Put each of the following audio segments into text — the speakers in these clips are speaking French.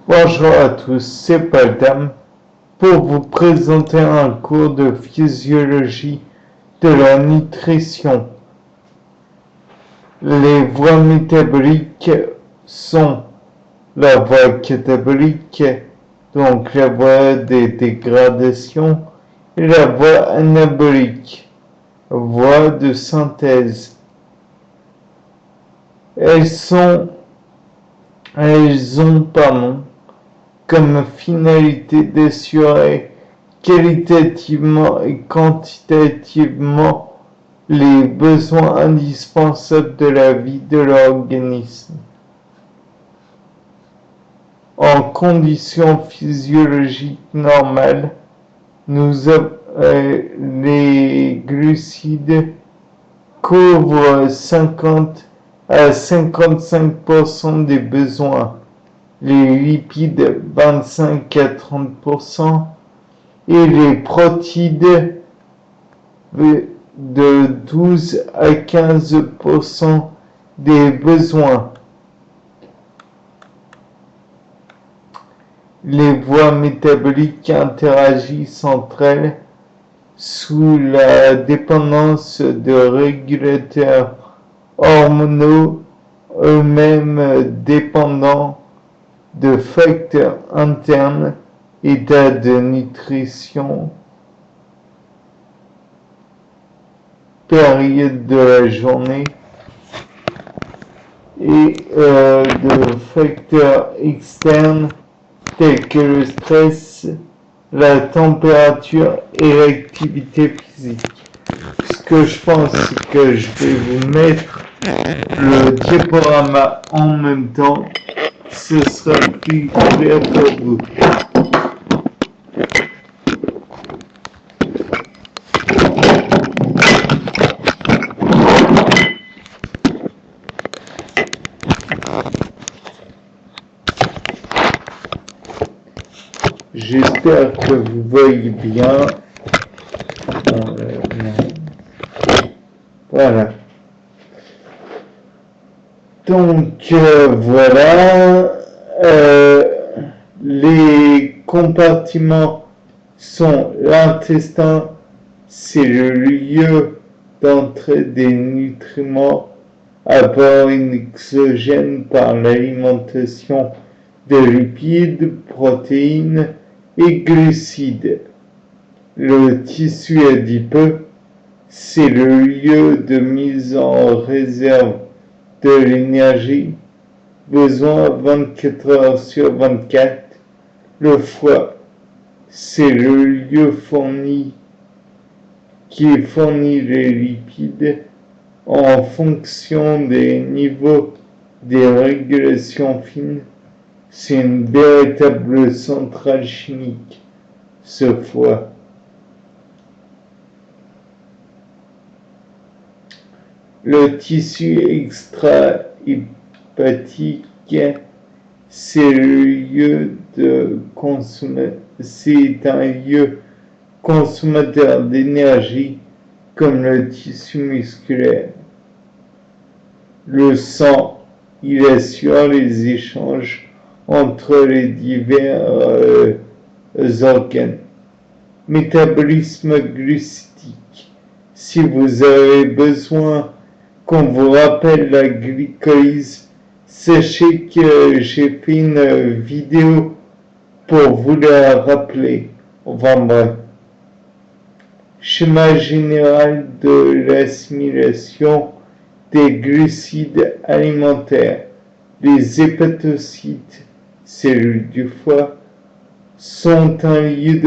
Bonjour à tous, c'est Paul Dam pour vous présenter un cours de physiologie de la nutrition. Les voies métaboliques sont la voie catabolique, donc la voie des dégradations, et la voie anabolique, voie de synthèse. Elles ont comme finalité d'assurer qualitativement et quantitativement les besoins indispensables de la vie de l'organisme. En conditions physiologiques normales, les glucides couvrent 50 à 55% des besoins, les lipides 25 à 30% et les protides de 12 à 15% des besoins. Les voies métaboliques interagissent entre elles sous la dépendance de régulateurs hormonaux eux-mêmes dépendants de facteurs internes, état de nutrition, période de la journée, et de facteurs externes tels que le stress, la température et l'activité physique. Ce que je pense, c'est que je vais vous mettre le diaporama en même temps. Ce sera plus clair pour vous. J'espère que vous voyez bien. Voilà. Donc voilà, les compartiments sont l'intestin, c'est le lieu d'entrée des nutriments à bord exogène par l'alimentation de lipides, protéines et glucides. Le tissu adipeux, c'est le lieu de mise en réserve de l'énergie, besoin 24 heures sur 24. Le foie, c'est le lieu qui fournit les lipides en fonction des niveaux des régulations fines. C'est une véritable centrale chimique, ce foie. Le tissu extra-hépatique, c'est un lieu consommateur d'énergie comme le tissu musculaire. Le sang, il assure les échanges entre les divers organes. Métabolisme glucidique. Si vous avez besoin qu'on vous rappelle la glycolyse, sachez que j'ai fait une vidéo pour vous la rappeler. Enfin bref. Schéma général de l'assimilation des glucides alimentaires. Les hépatocytes, cellules du foie, sont un lieu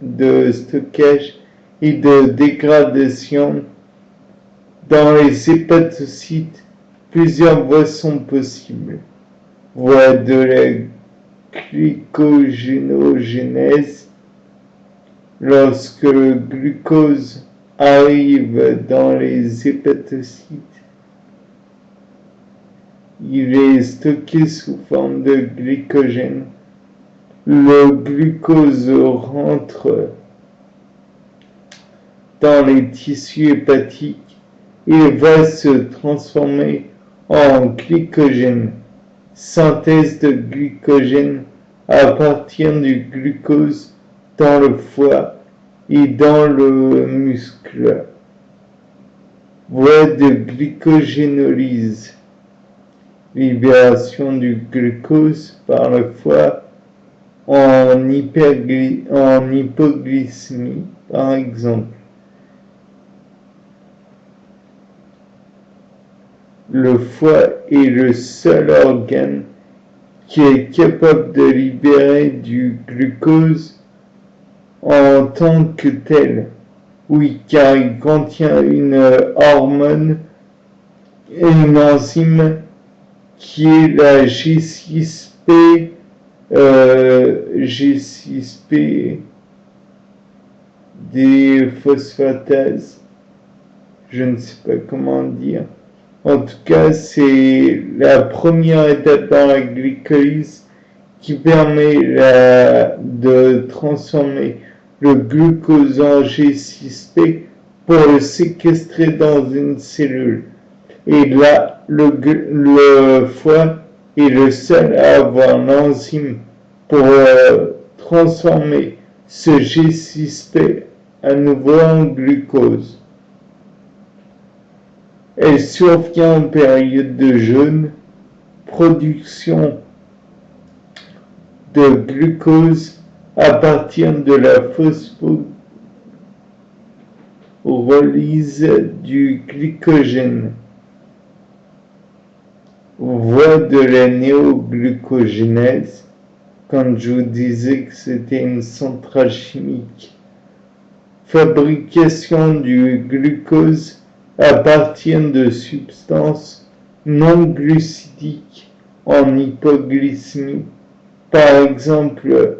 de stockage et de dégradation. Dans les hépatocytes, plusieurs voies sont possibles. Voie de la glycogénogénèse, lorsque le glucose arrive dans les hépatocytes, il est stocké sous forme de glycogène. Le glucose rentre dans les tissus hépatiques et va se transformer en glycogène. synthèse de glycogène à partir du glucose dans le foie et dans le muscle. Voie de glycogénolyse, libération du glucose par le foie en hypoglycémie, par exemple. Le foie est le seul organe qui est capable de libérer du glucose en tant que tel. Oui, car il contient une hormone et une enzyme qui est la G6P, G6P des phosphatases, je ne sais pas comment dire. En tout cas, c'est la première étape dans la glycolyse qui permet de transformer le glucose en G6P pour le séquestrer dans une cellule. Et là, le foie est le seul à avoir l'enzyme pour transformer ce G6P à nouveau en glucose. Elle survient en période de jeûne, production de glucose à partir de la phosphorylyse du glycogène. Voie de la néoglucogénèse, quand je vous disais que c'était une centrale chimique. Fabrication du glucose à partir de substances non glucidiques en hypoglycémie. Par exemple,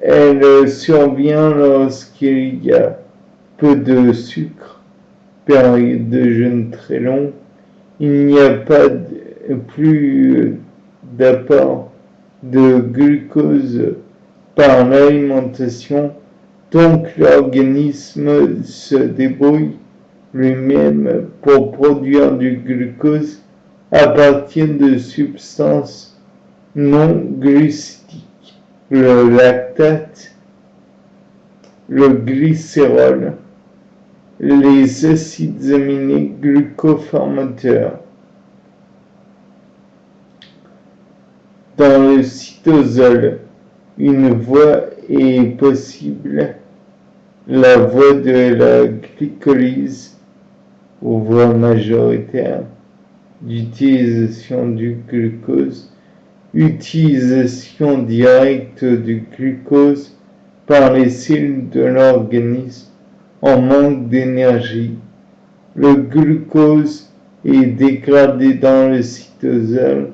elle survient lorsqu'il y a peu de sucre, période de jeûne très longue, il n'y a pas plus d'apport de glucose par l'alimentation, donc l'organisme se débrouille lui-même pour produire du glucose à partir de substances non glucidiques, le lactate, le glycérol, les acides aminés glucoformateurs. Dans le cytosol, une voie est possible, la voie de la glycolyse, ou voie majoritaire d'utilisation du glucose, utilisation directe du glucose par les cellules de l'organisme en manque d'énergie. Le glucose est dégradé dans le cytosol,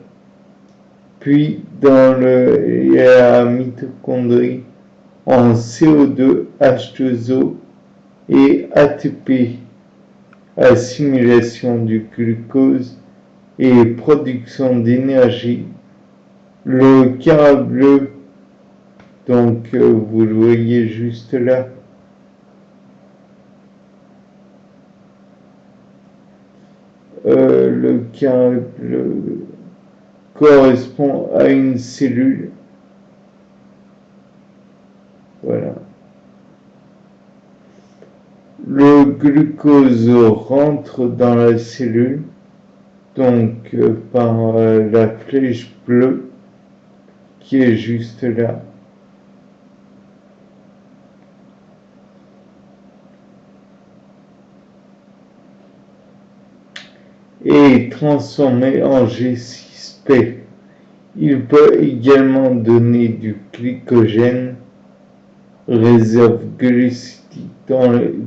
puis dans la mitochondrie en CO2, H2O et ATP, assimilation du glucose et production d'énergie. Le carré bleu, donc vous le voyez juste là, le carré bleu correspond à une cellule. Voilà. Le glucose rentre dans la cellule, donc par la flèche bleue qui est juste là. Et transformé en G6P. Il peut également donner du glycogène, réserve glucidique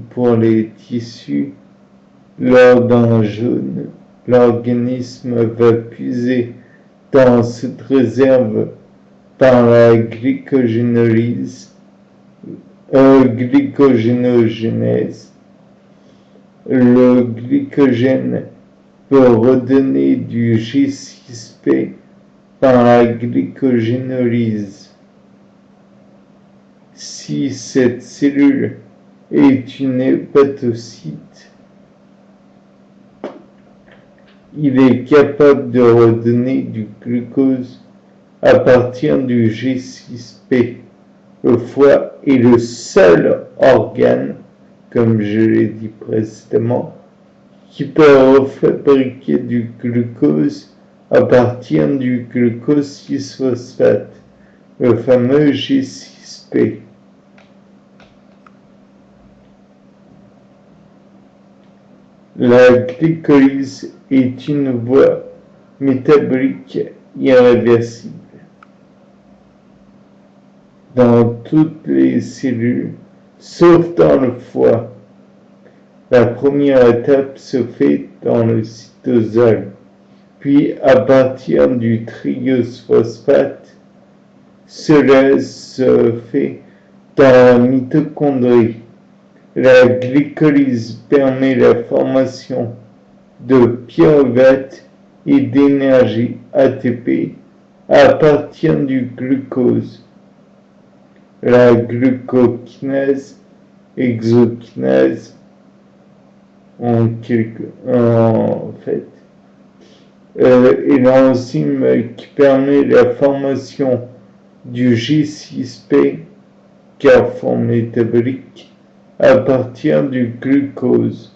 pour les tissus. Lors d'un jeûne, l'organisme va puiser dans cette réserve par la glycogénolyse, glycogénogénèse. Le glycogène peut redonner du G6P par la glycogénolyse. Si cette cellule est une hépatocyte, il est capable de redonner du glucose à partir du G6P. Le foie est le seul organe, comme je l'ai dit précédemment, qui peut refabriquer du glucose à partir du glucose 6-phosphate, le fameux G6P. La glycolyse est une voie métabolique irréversible. Dans toutes les cellules, sauf dans le foie, la première étape se fait dans le cytosol, puis à partir du triose-phosphate, cela se fait dans la mitochondrie. La glycolyse permet la formation de pyruvate et d'énergie ATP à partir du glucose. La glucokinase, exokinase, en fait, est l'enzyme qui permet la formation du G6P, carrefour métabolique, à partir du glucose.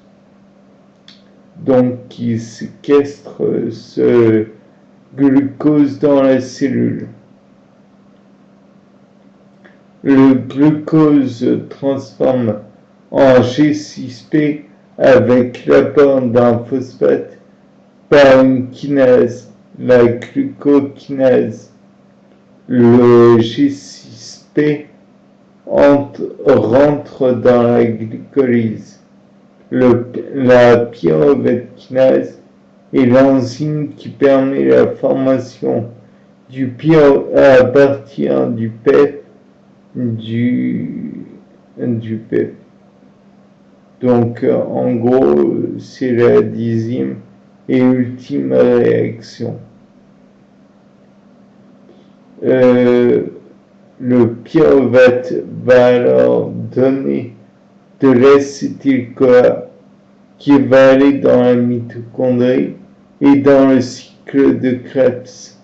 Donc, qui séquestre ce glucose dans la cellule. Le glucose transforme en G6P avec l'apport d'un phosphate par une kinase, la glucokinase. Le G6P rentre dans la glycolyse. La pyruvate kinase est l'enzyme qui permet la formation du à partir du PEP du PEP. Donc, en gros, c'est la 10e et ultime réaction. Le pyruvate va alors donner de l'acétyl-CoA qui va aller dans la mitochondrie et dans le cycle de Krebs.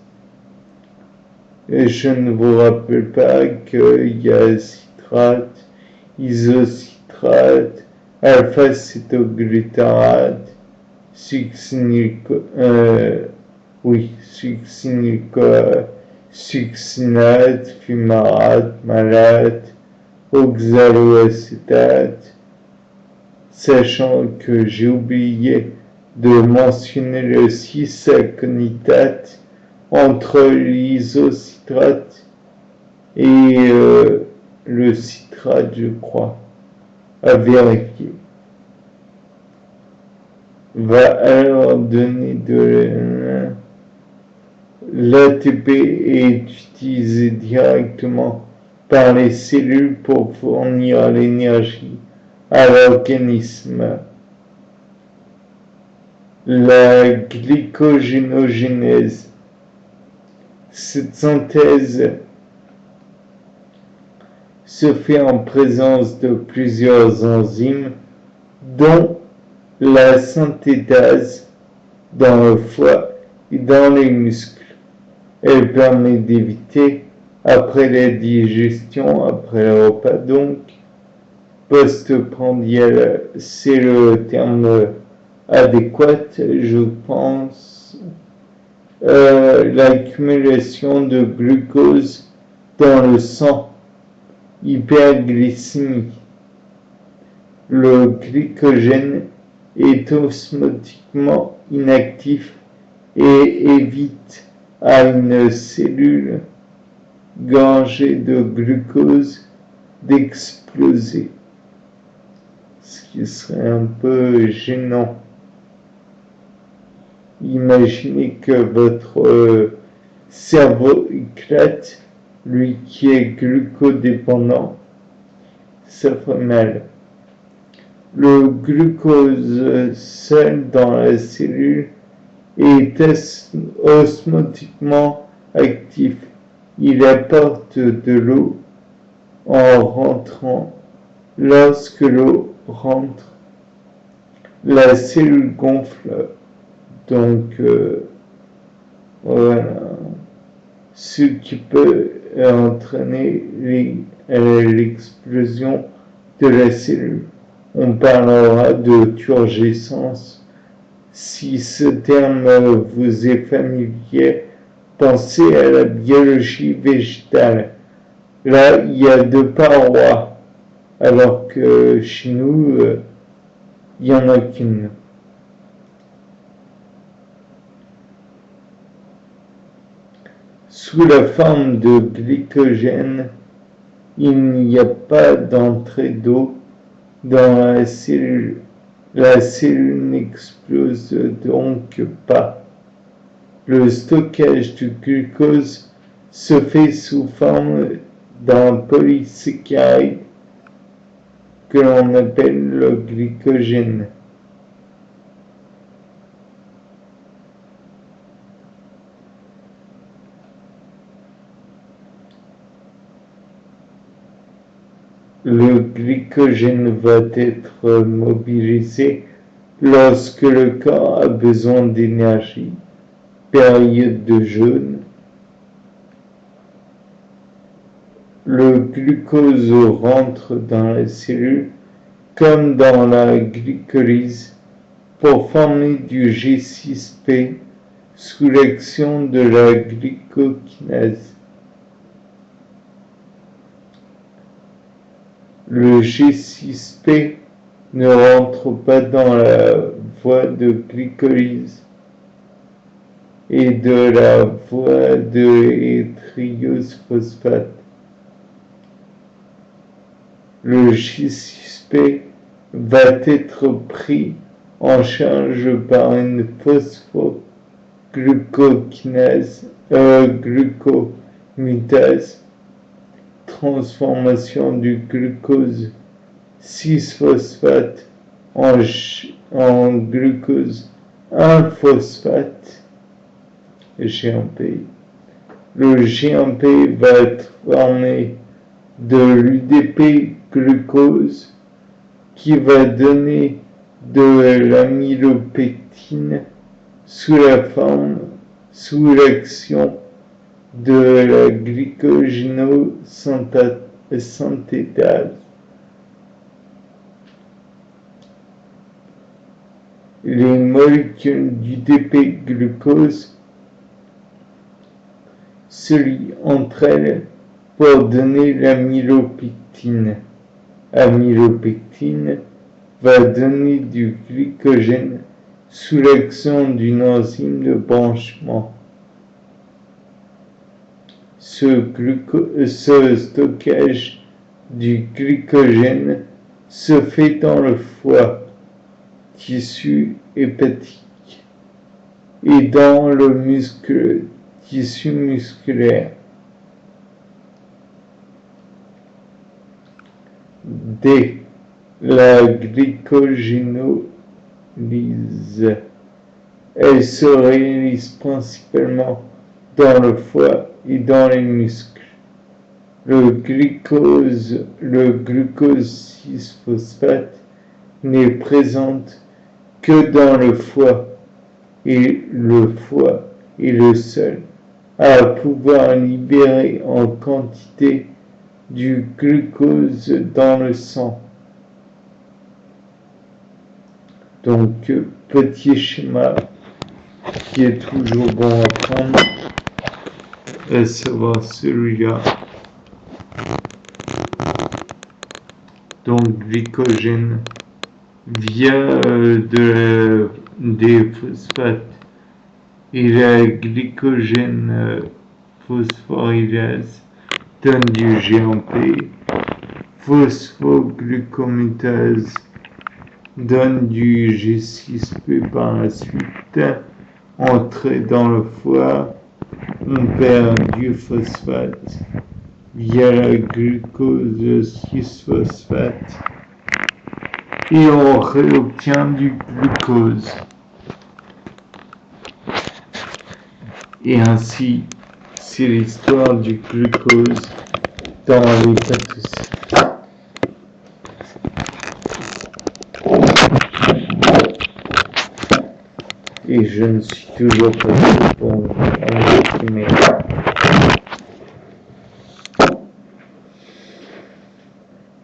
Et je ne vous rappelle pas qu'il y a citrate, isocitrate, alpha-cétoglutarate, succinyl-CoA, succinate, fumarate, malate, oxaloacétate, sachant que j'ai oublié de mentionner le 6-aconitate entre l'isocitrate et le citrate, je crois, à vérifier. Va alors donner de l'ATP est utilisé directement par les cellules pour fournir l'énergie à l'organisme. La glycogénogenèse. Cette synthèse se fait en présence de plusieurs enzymes, dont la synthétase dans le foie et dans les muscles. Elle permet d'éviter, après la digestion, après le repas donc, postprandial, c'est le terme adéquat, je pense, l'accumulation de glucose dans le sang, hyperglycémie. Le glycogène est osmotiquement inactif et évite à une cellule gorgée de glucose d'exploser, ce qui serait un peu gênant. Imaginez que votre cerveau éclate, lui qui est glucodépendant, ça fait mal. Le glucose seul dans la cellule est osmotiquement actif. Il apporte de l'eau en rentrant. Lorsque l'eau rentre, la cellule gonfle Donc, voilà. Ce qui peut entraîner l'explosion de la cellule. On parlera de turgescence. Si ce terme vous est familier, pensez à la biologie végétale. Là, il y a deux parois, alors que chez nous, il n'y en a qu'une. Sous la forme de glycogène, il n'y a pas d'entrée d'eau dans la cellule. La cellule n'explose donc pas. Le stockage du glucose se fait sous forme d'un polysaccharide que l'on appelle le glycogène. Le glycogène va être mobilisé lorsque le corps a besoin d'énergie, période de jeûne. Le glucose rentre dans la cellule comme dans la glycolyse pour former du G6P sous l'action de la glycokinase. Le G6P ne rentre pas dans la voie de glycolyse et de la voie de triose phosphate. Le G6P va être pris en charge par une glucomutase, transformation du glucose 6-phosphate en glucose 1-phosphate, GMP. Le GMP va être formé de l'UDP glucose qui va donner de l'amylopectine sous l'action de la glycogénosynthétase. Les molécules d'UDP glucose se lient entre elles pour donner l'amylopectine. Amylopectine va donner du glycogène sous l'action d'une enzyme de branchement. Ce stockage du glycogène se fait dans le foie, tissu hépatique, et dans le tissu musculaire. D. La glycogénolyse. Elle se réalise principalement dans le foie et dans les muscles. Le glucose 6-phosphate n'est présente que dans le foie, et le foie est le seul à pouvoir libérer en quantité du glucose dans le sang. Donc, petit schéma qui est toujours bon à prendre, à savoir celui-là. Donc, glycogène via des phosphates et la glycogène phosphorylase donne du GMP, phosphoglucomutase donne du G6P par la suite, entrée dans le foie, on perd du phosphate via la glucose 6-phosphate et on réobtient du glucose. Et ainsi, c'est l'histoire du glucose dans l'hépatocyte. et je ne suis toujours pas sûr pour en exprimer.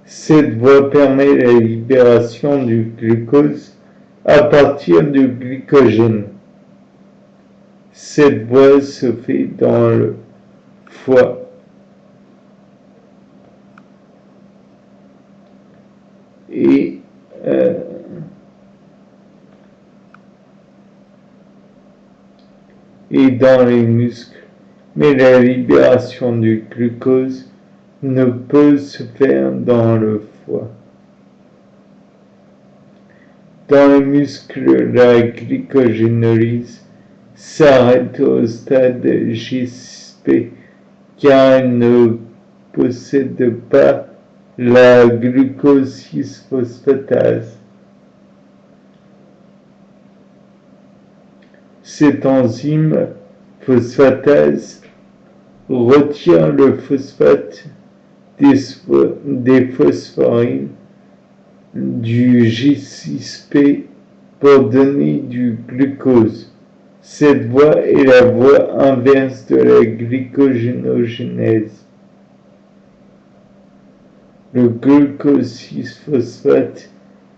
Cette voie permet la libération du glucose à partir du glycogène. Cette voie se fait dans le foie. Et dans les muscles, mais la libération du glucose ne peut se faire dans le foie. Dans les muscles, la glycogénolyse s'arrête au stade G6P car elle ne possède pas la glucose 6-phosphatase. Cette enzyme phosphatase retire le phosphate des phosphorines du G6P pour donner du glucose. Cette voie est la voie inverse de la glycogénogenèse. Le glucose 6-phosphate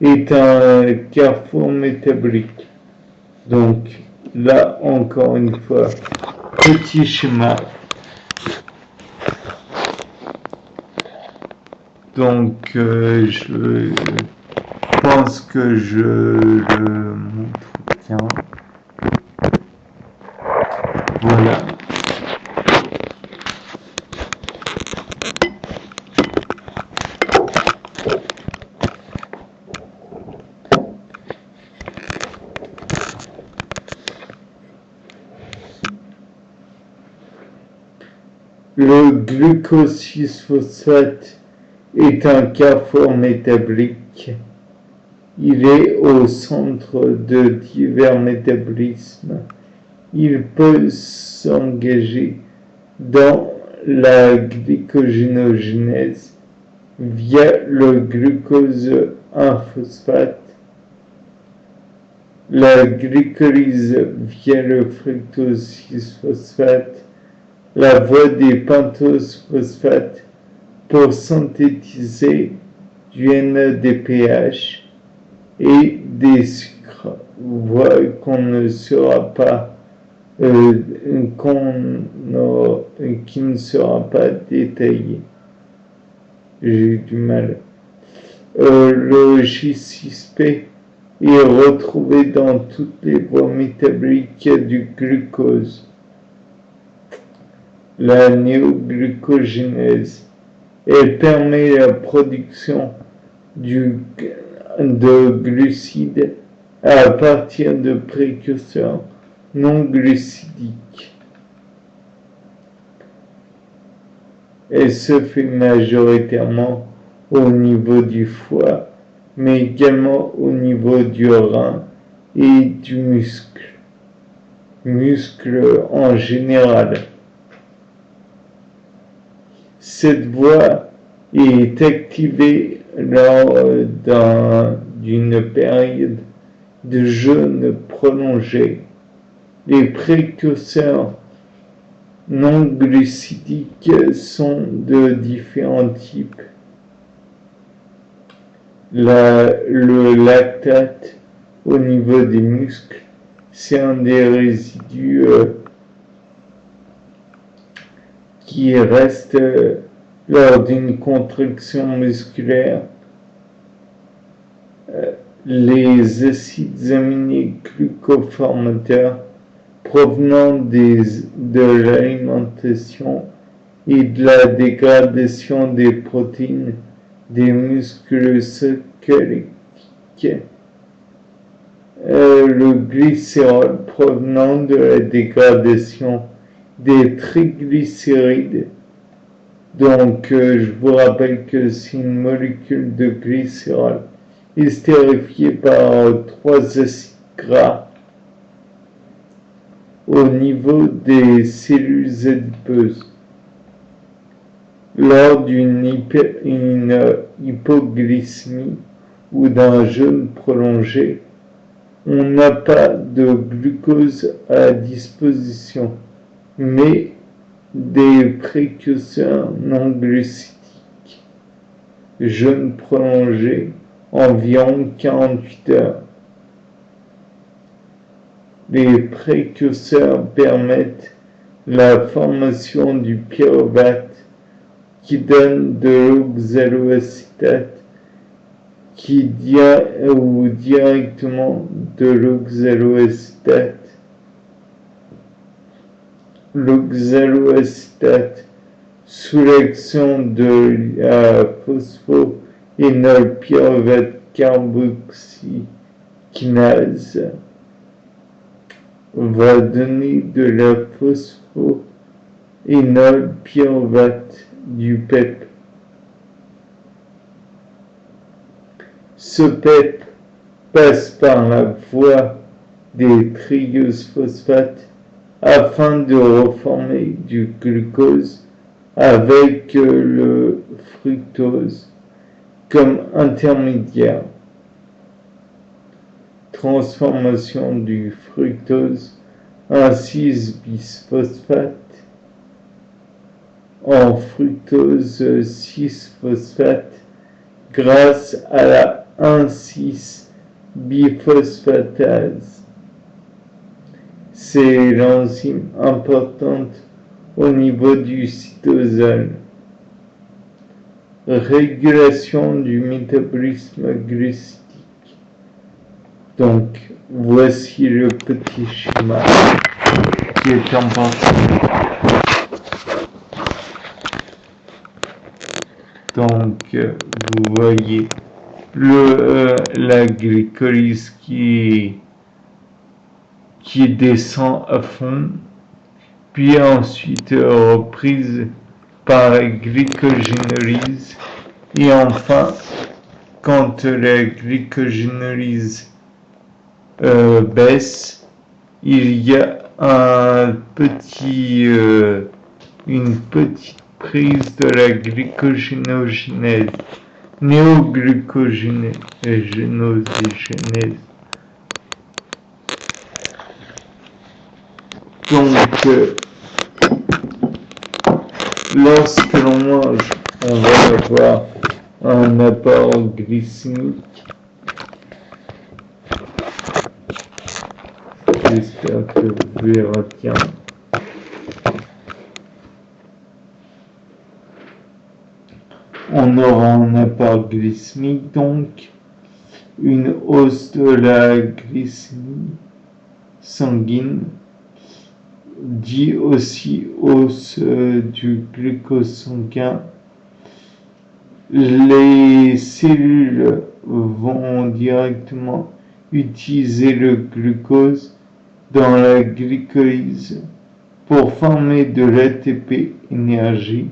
est un carrefour métabolique. Donc, là, encore une fois, petit schéma. Donc, je pense que je le montre bien. Voilà. Le glucose 6-phosphate est un carrefour métabolique. Il est au centre de divers métabolismes. Il peut s'engager dans la glycogénogenèse via le glucose 1-phosphate, la glycolyse via le fructose 6-phosphate, la voie des pentoses phosphates pour synthétiser du NADPH et des sucres, voie qu'on ne sera pas qui ne sera pas détaillée. J'ai eu du mal. Le J6P est retrouvé dans toutes les voies métaboliques du glucose. La néoglucogénèse, elle permet la production de glucides à partir de précurseurs non glucidiques. Elle se fait majoritairement au niveau du foie, mais également au niveau du rein et du muscle en général. Cette voie est activée lors d'une période de jeûne prolongé. Les précurseurs non glucidiques sont de différents types. Le lactate au niveau des muscles, c'est un des résidus qui reste lors d'une contraction musculaire. Les acides aminés glucoformateurs provenant de l'alimentation et de la dégradation des protéines des muscles squelettiques. Le glycérol provenant de la dégradation des triglycérides. Donc, je vous rappelle que c'est une molécule de glycérol estérifiée par 3 acides gras au niveau des cellules adipeuses. Lors d'une hypoglycémie ou d'un jeûne prolongé, on n'a pas de glucose à disposition, mais des précurseurs non glucidiques. Jeûne prolongé, environ 48 heures. Les précurseurs permettent la formation du pyruvate qui donne de l'oxaloacétate ou directement de l'oxaloacétate. L'oxaloacétate, sous l'action de la phosphoénolpyruvate carboxykinase, va donner de la phosphoénolpyruvate du PEP. Ce PEP passe par la voie des triose-phosphates afin de reformer du glucose avec le fructose comme intermédiaire. Transformation du fructose en 6-bisphosphate en fructose 6-phosphate grâce à la 1,6-biphosphatase. C'est l'enzyme importante au niveau du cytosol. Régulation du métabolisme glucidique. Donc, voici le petit schéma qui est important. Donc, vous voyez la glycolyse qui descend à fond, puis ensuite reprise par la glycogénolyse, et enfin, quand la glycogénolyse baisse, il y a une petite prise de la glycogénogénèse, néoglucogénèse. Donc, lorsque l'on mange, on va avoir un apport glycémique. J'espère que vous pouvez retenir. On aura un apport glycémique, donc une hausse de la glycémie sanguine, dit aussi hausse du glucose sanguin. Les cellules vont directement utiliser le glucose dans la glycolyse pour former de l'ATP énergie.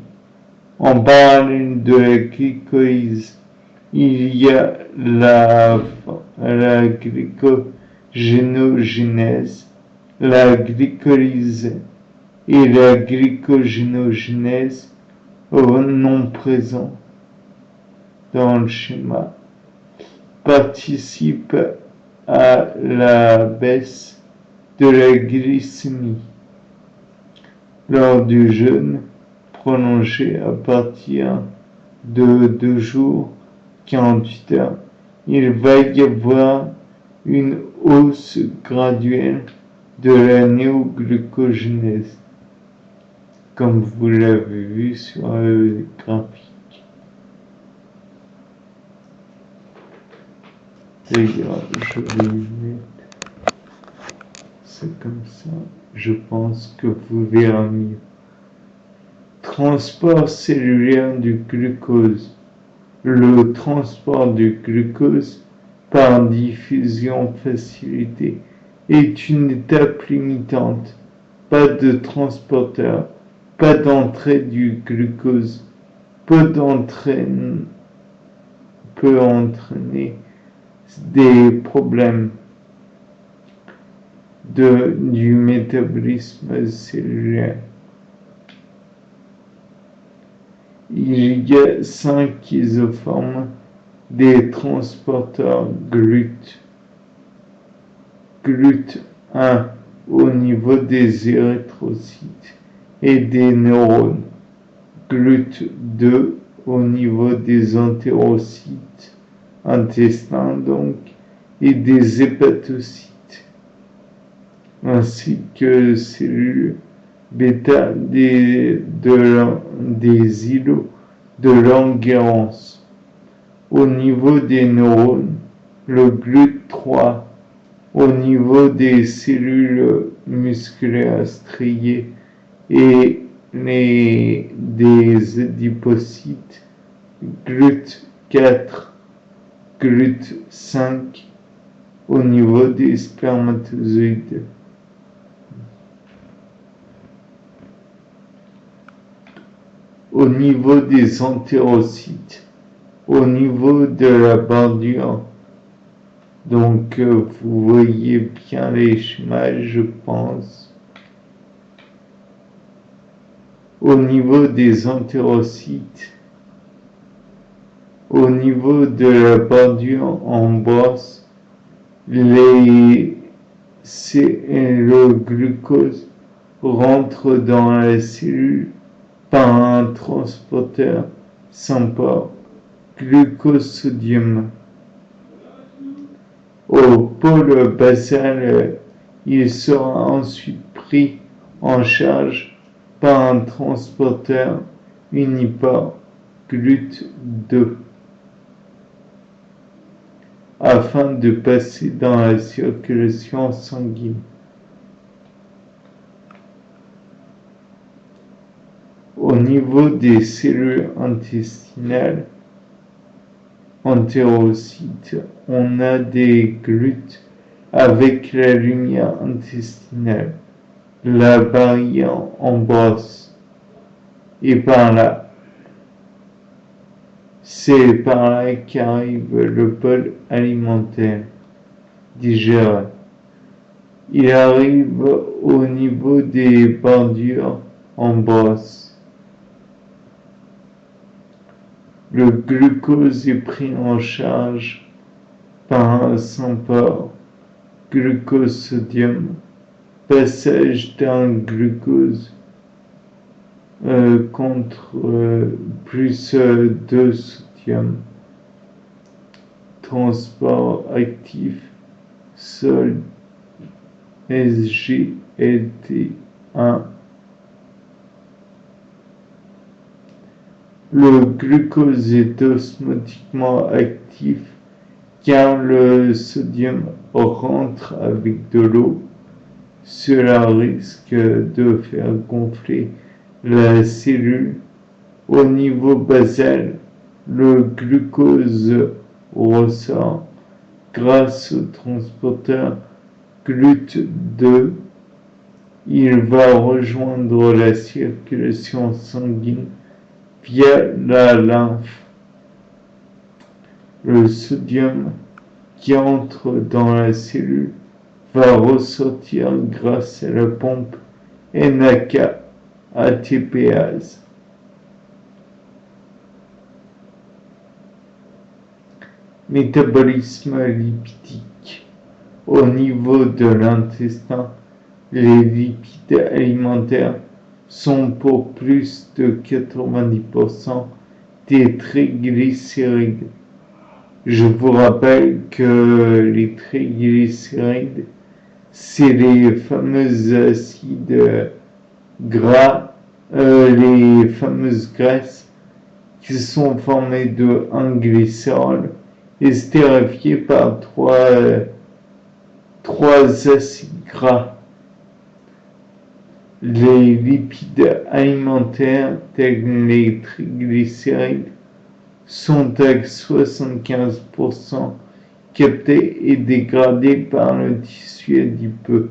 En parallèle de la glycolyse, il y a la glycogénogénèse, la glycolyse et la glycogénogénèse non présents dans le schéma participent à la baisse de la glycémie lors du jeûne prolongé à partir de 2 jours, 48 heures. Il va y avoir une hausse graduelle de la néoglucogénèse, comme vous l'avez vu sur le graphique. D'ailleurs, je vais mettre ça comme ça, je pense que vous verrez mieux. Transport cellulaire du glucose. Le transport du glucose par diffusion facilitée est une étape limitante. Pas de transporteur, pas d'entrée du glucose, peut entraîner des problèmes du métabolisme cellulaire. Il y a 5 isoformes des transporteurs GLUT. GLUT1 au niveau des érythrocytes et des neurones, GLUT2 au niveau des entérocytes, intestins donc, et des hépatocytes, ainsi que cellules bêta des îlots de Langerhans. Au niveau des neurones, le GLUT3 au niveau des cellules musculaires striées et des adipocytes, GLUT4, GLUT5 au niveau des spermatozoïdes. Au niveau des entérocytes, au niveau de la bordure, donc vous voyez bien les schémas, je pense. Au niveau des entérocytes, au niveau de la bordure en brosse, le glucose rentre dans la cellule par un transporteur sans port, glucosodium. Au pôle basal, il sera ensuite pris en charge par un transporteur uniport, GLUT2, afin de passer dans la circulation sanguine. Au niveau des cellules intestinales, entérocytes, on a des GLUT avec la lumière intestinale, la barrière en brosse, et par là, c'est par là qu'arrive le pôle alimentaire digéré. Il arrive au niveau des bordures en brosse. Le glucose est pris en charge par un sans-port, glucosodium, passage d'un glucose contre plus de sodium, transport actif, sol, SGLT1. Le glucose est osmotiquement actif car le sodium rentre avec de l'eau. Cela risque de faire gonfler la cellule. Au niveau basal, le glucose ressort grâce au transporteur GLUT2. Il va rejoindre la circulation sanguine via la lymphe. Le sodium qui entre dans la cellule va ressortir grâce à la pompe NAK-ATPase. Métabolisme lipidique. Au niveau de l'intestin, les lipides alimentaires sont pour plus de 90% des triglycérides. Je vous rappelle que les triglycérides, c'est les fameux acides gras, les fameuses graisses qui sont formées de 1 glycérol et stérifiées par trois acides gras. Les lipides alimentaires, tels les triglycérides, sont à 75% captés et dégradés par le tissu adipeux.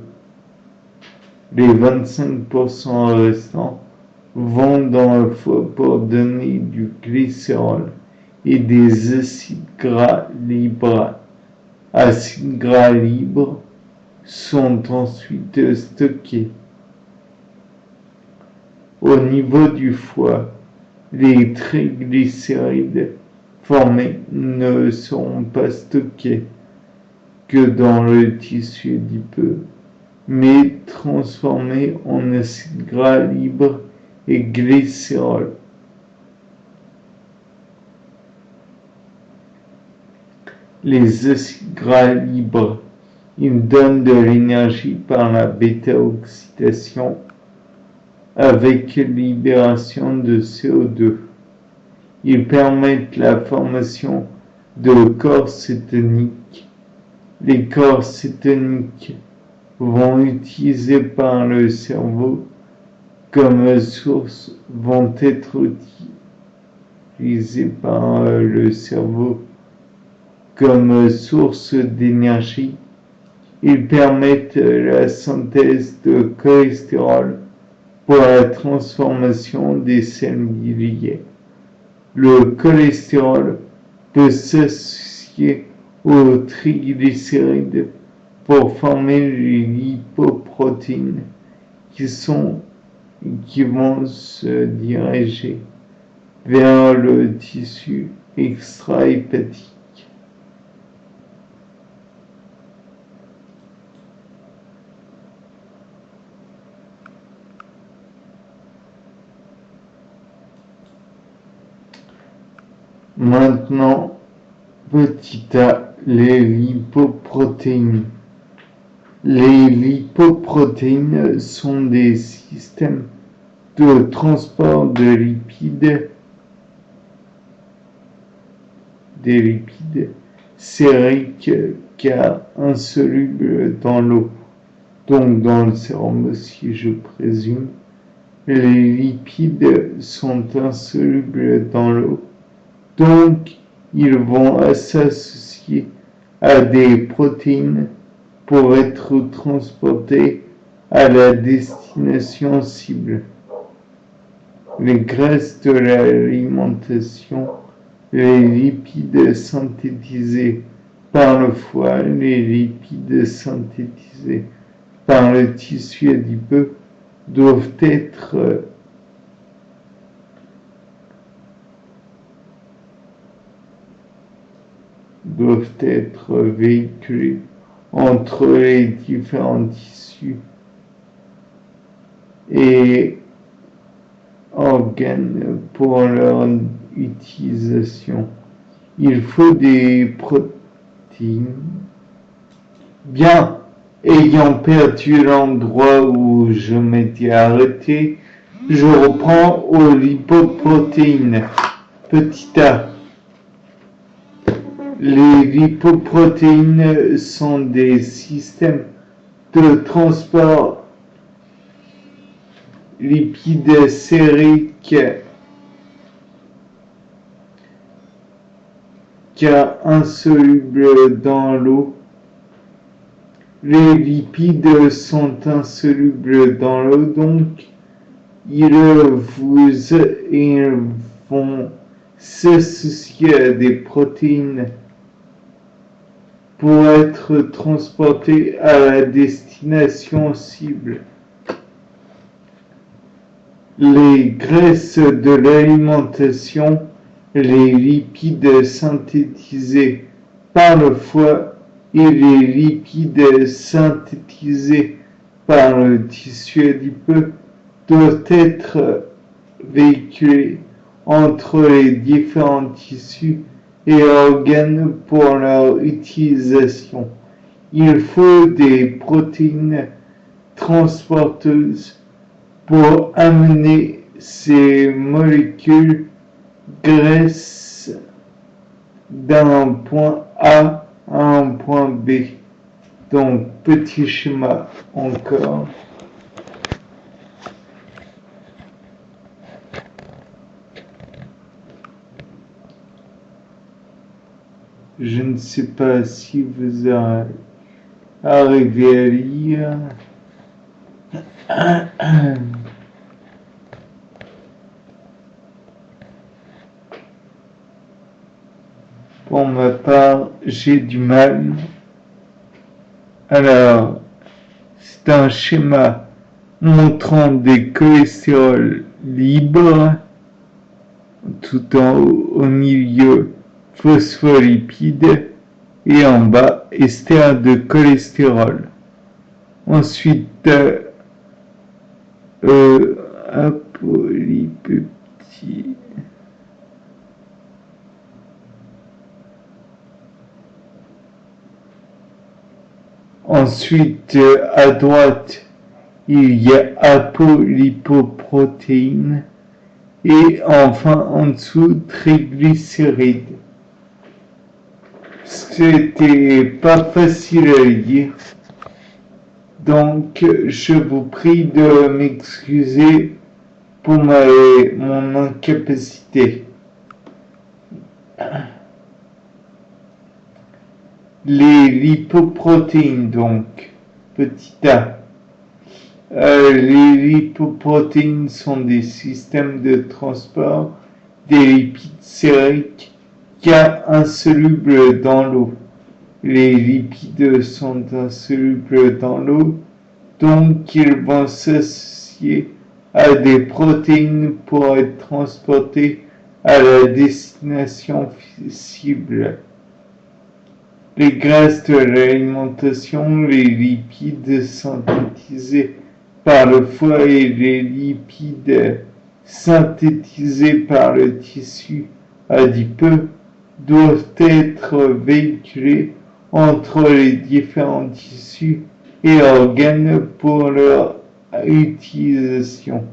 Les 25% restants vont dans le foie pour donner du glycérol et des acides gras libres. Acides gras libres sont ensuite stockés. Au niveau du foie, les triglycérides formés ne seront pas stockés que dans le tissu adipeux, mais transformés en acides gras libres et glycérol. Les acides gras libres, ils donnent de l'énergie par la bêta-oxydation avec libération de CO2. Ils permettent la formation de corps cétoniques. Les corps cétoniques vont utiliser par le cerveau comme source, vont être utilisés par le cerveau comme source d'énergie. Ils permettent la synthèse de cholestérol pour la transformation des cellules biliaires. Le cholestérol peut s'associer aux triglycérides pour former les lipoprotéines qui vont se diriger vers le tissu extra-hépatique. Maintenant, petit a, les lipoprotéines. Les lipoprotéines sont des systèmes de transport de lipides, des lipides sériques car insolubles dans l'eau, donc dans le sérum aussi je présume. Les lipides sont insolubles dans l'eau, donc ils vont s'associer à des protéines pour être transportés à la destination cible. Les graisses de l'alimentation, les lipides synthétisés par le foie, les lipides synthétisés par le tissu adipeux doivent être véhiculés entre les différents tissus et organes pour leur utilisation. Il faut des protéines. Bien, ayant perdu l'endroit où je m'étais arrêté, je reprends aux lipoprotéines. Petit a. Les lipoprotéines sont des systèmes de transport lipides sériques car insolubles dans l'eau. Les lipides sont insolubles dans l'eau, donc ils vont s'associer à des protéines pour être transportés à la destination cible. Les graisses de l'alimentation, les lipides synthétisés par le foie et les lipides synthétisés par le tissu adipeux doivent être véhiculés entre les différents tissus et organes pour leur utilisation. Il faut des protéines transporteuses pour amener ces molécules graisses d'un point A à un point B. Donc, petit schéma encore. Je ne sais pas si vous arrivez à lire. Pour ma part, j'ai du mal. Alors, c'est un schéma montrant des cholestérols libres, tout en haut, au milieu, phospholipides, et en bas, ester de cholestérol. Ensuite, apolipeptide. Ensuite, à droite, il y a apolipoprotéines. Et enfin, en dessous, triglycérides. C'était pas facile à lire. Donc, je vous prie de m'excuser pour mon incapacité. Les lipoprotéines, donc, petit a. Les lipoprotéines sont des systèmes de transport des lipides sériques car insolubles dans l'eau. Les lipides sont insolubles dans l'eau, donc ils vont s'associer à des protéines pour être transportés à la destination cible. Les graisses de l'alimentation, les lipides synthétisés par le foie et les lipides synthétisés par le tissu adipeux doivent être véhiculés entre les différents tissus et organes pour leur utilisation.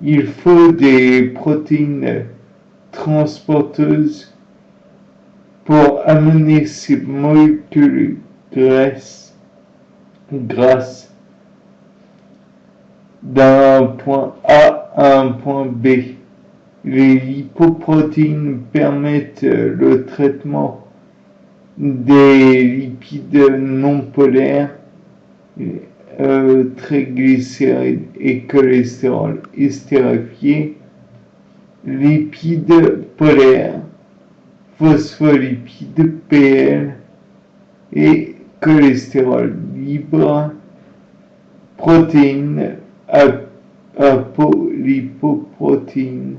Il faut des protéines transporteuses pour amener ces molécules grasses d'un point A à un point B. Les lipoprotéines permettent le traitement des lipides non polaires, triglycérides et cholestérol estérifié, lipides polaires, phospholipides PL et cholestérol libre, protéines apolipoprotéines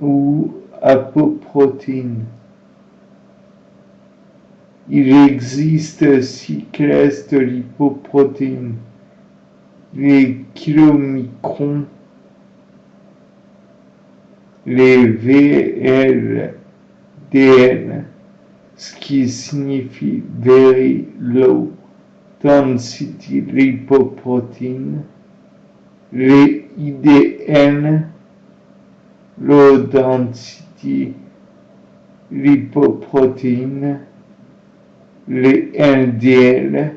ou apoprotéines. Il existe 6 classes de lipoprotéines. Les kilomicrons, les VLDL, ce qui signifie Very Low Density Lipoprotein, les IDN, Low Density Lipoprotein, les LDL,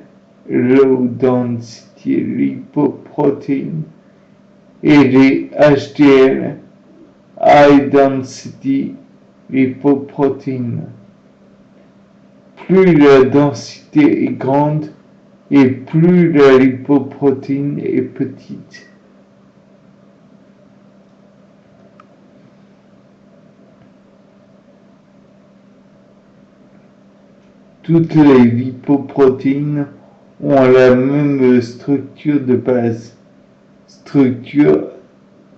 Low Density Lipoprotein, et les HDL, High Density Lipoprotein. Plus la densité est grande et plus la lipoprotéine est petite. Toutes les lipoprotéines ont la même structure de base, structure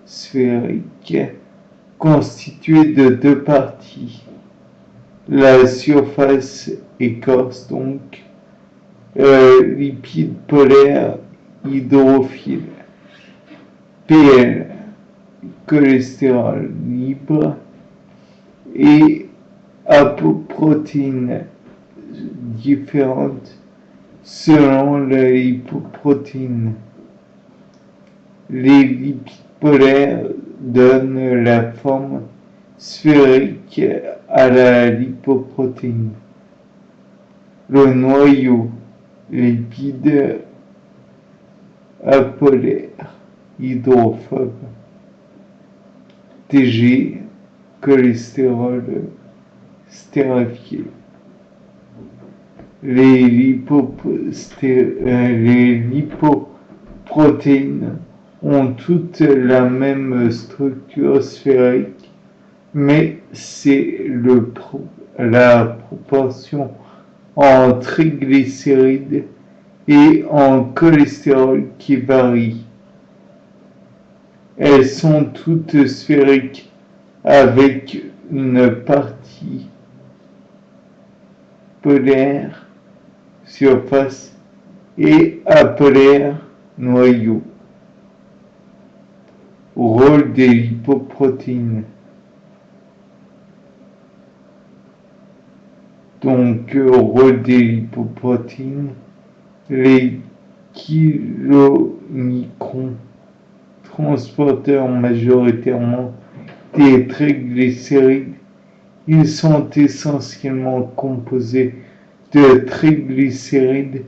sphérique, constituée de 2 parties. La surface écorce donc, lipides polaires hydrophiles, PL, cholestérol libre, et apoprotéines différentes selon la lipoprotéine. Les lipides polaires donnent la forme sphérique à la lipoprotéine. Le noyau lipide apolaire hydrophobe, TG, cholestérol stérifié. Les lipoprotéines ont toutes la même structure sphérique, mais c'est la proportion en triglycérides et en cholestérol qui varie. Elles sont toutes sphériques avec une partie polaire, surface, et apolaire, noyau. Rôle des lipoprotéines. Donc, rôle des lipoprotéines, les chylomicrons, transporteurs majoritairement des triglycérides, ils sont essentiellement composés de triglycérides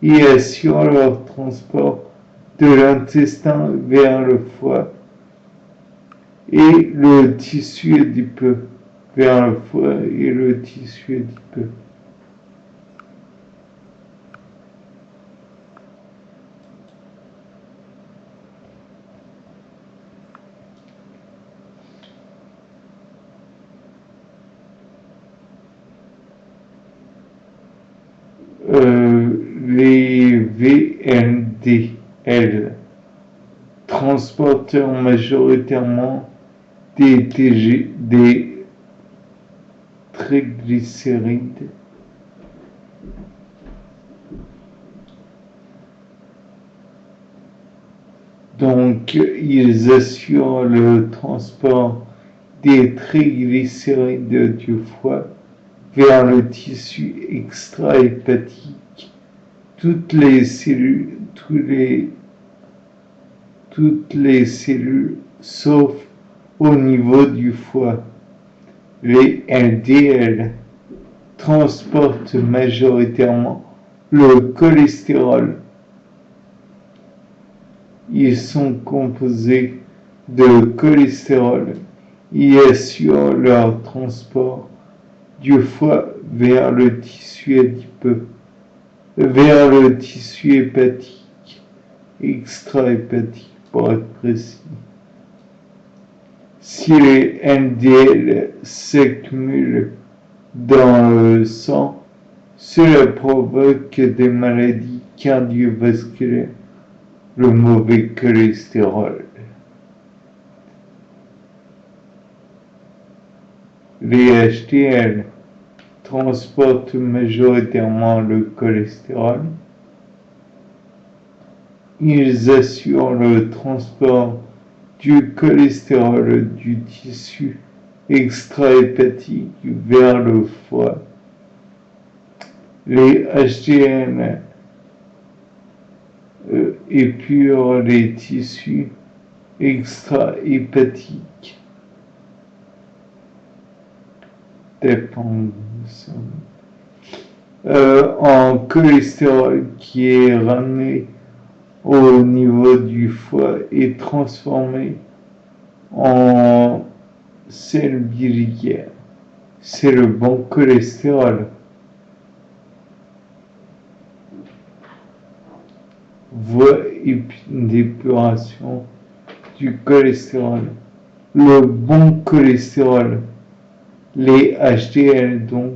et assurent leur transport de l'intestin vers le foie et le tissu adipeux, vers le foie et le tissu adipeux. Les VLDL, transporteurs majoritairement des triglycérides. Donc, ils assurent le transport des triglycérides du foie vers le tissu extra-hépatique. Toutes les cellules, sauf au niveau du foie. Les LDL transportent majoritairement le cholestérol. Ils sont composés de cholestérol et assurent leur transport du foie vers le tissu adipeux, vers le tissu hépatique, extra-hépatique pour être précis. Si les LDL s'accumulent dans le sang, cela provoque des maladies cardiovasculaires, le mauvais cholestérol. Les HDL transportent majoritairement le cholestérol. Ils assurent le transport du cholestérol du tissu extra-hépatique vers le foie. Les HDL épurent les tissus extra-hépatiques. En cholestérol qui est ramené au niveau du foie et transformé en sel biliaire. C'est le bon cholestérol. Voie d'épuration du cholestérol. Le bon cholestérol, les HDL donc,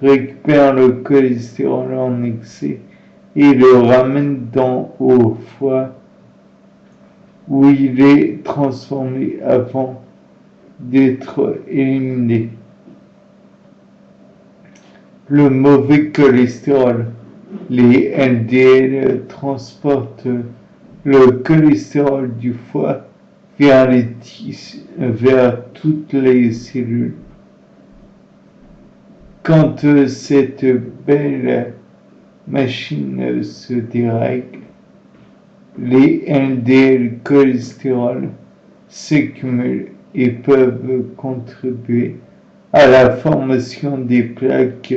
récupèrent le cholestérol en excès et le ramènent au foie où il est transformé avant d'être éliminé. Le mauvais cholestérol, les LDL transportent le cholestérol du foie vers toutes les cellules. Quand cette belle machine se dérègle, les LDL cholestérol s'accumulent et peuvent contribuer à la formation des plaques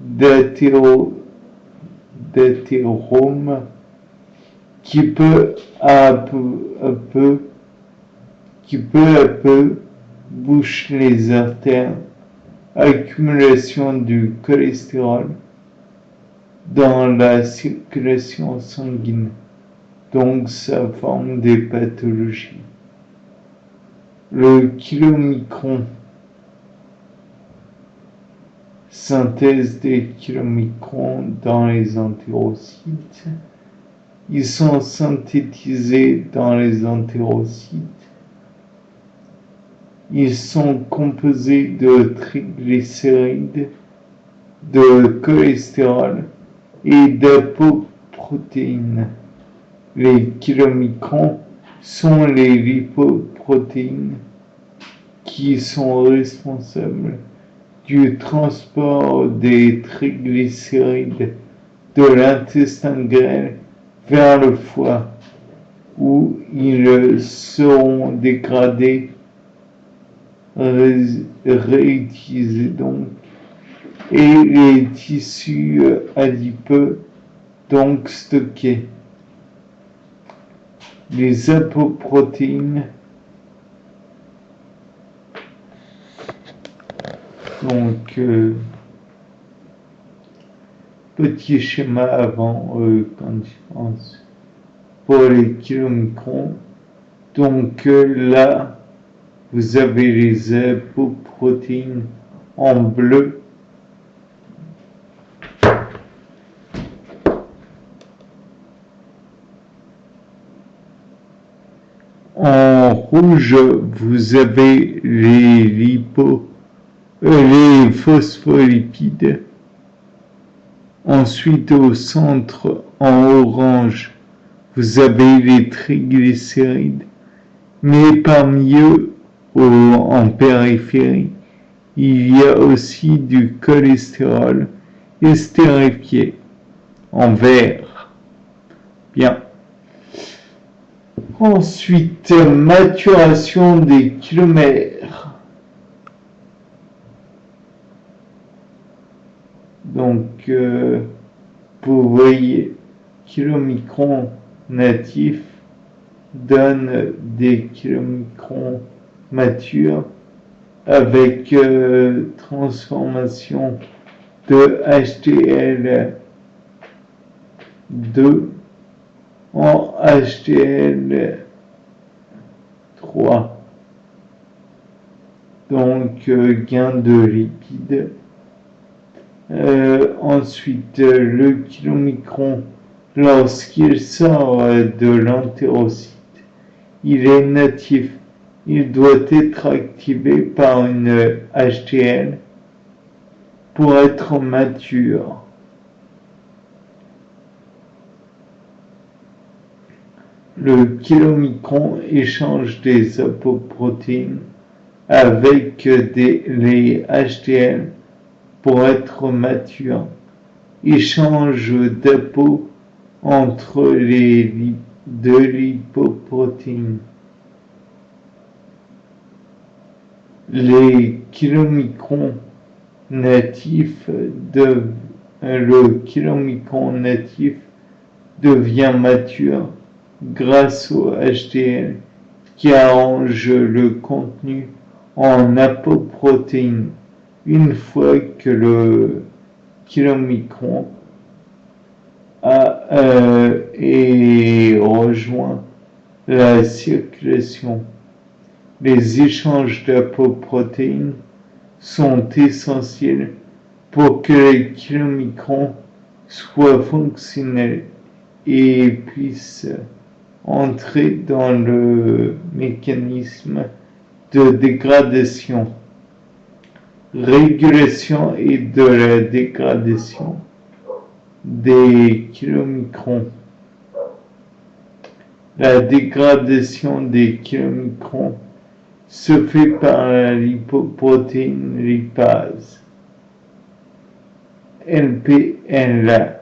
d'athérome qui peu à peu bouchent les artères. Accumulation du cholestérol dans la circulation sanguine, donc ça forme des pathologies. Le chylomicron, synthèse des chylomicrons dans les entérocytes, ils sont synthétisés dans les entérocytes. Ils sont composés de triglycérides, de cholestérol et d'apoprotéines. Les kilomicrons sont les lipoprotéines qui sont responsables du transport des triglycérides de l'intestin grêle vers le foie, où ils seront dégradés, réutilisés donc, et les tissus adipeux donc stockés. Les apoprotéines, donc petit schéma avant pour les kilomicrons. Donc là, vous avez les apoprotéines en bleu. En rouge, vous avez les phospholipides. Ensuite, au centre, en orange, vous avez les triglycérides. Mais parmi eux, en périphérie, il y a aussi du cholestérol estérifié en vert. Bien. Ensuite, maturation des kilomères. Donc, vous voyez, kilomicrons natifs donnent des kilomicrons matures avec transformation de HTL2 en HTL3. Donc, gain de lipides. Ensuite, le kilomicron, lorsqu'il sort de l'entérocyte, il est natif. Il doit être activé par une HTL pour être mature. Le kilomicron échange des apoprotéines avec les HTL pour être mature. Échange d'apo entre les deux lipoprotéines. Les kilomicrons natifs le kilomicron natif devient mature grâce au HTL qui arrange le contenu en apoprotéines. Une fois que le kilomicron est rejoint la circulation, les échanges d'apoprotéines sont essentiels pour que les kilomicrons soient fonctionnels et puissent entrer dans le mécanisme de dégradation, régulation et de la dégradation des kilomicrons. La dégradation des kilomicrons se fait par la lipoprotéine lipase, LPLA,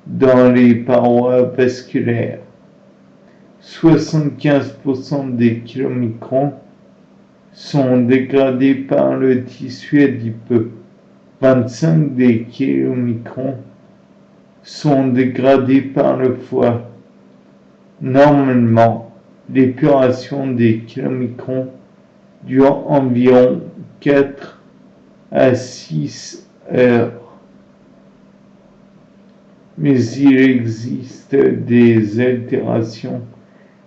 dans les parois vasculaires. 75% des kilomicrons sont dégradés par le tissu adipeux. 25 des kilomicrons sont dégradés par le foie. Normalement, l'épuration des kilomicrons dure environ 4 à 6 heures. Mais il existe des altérations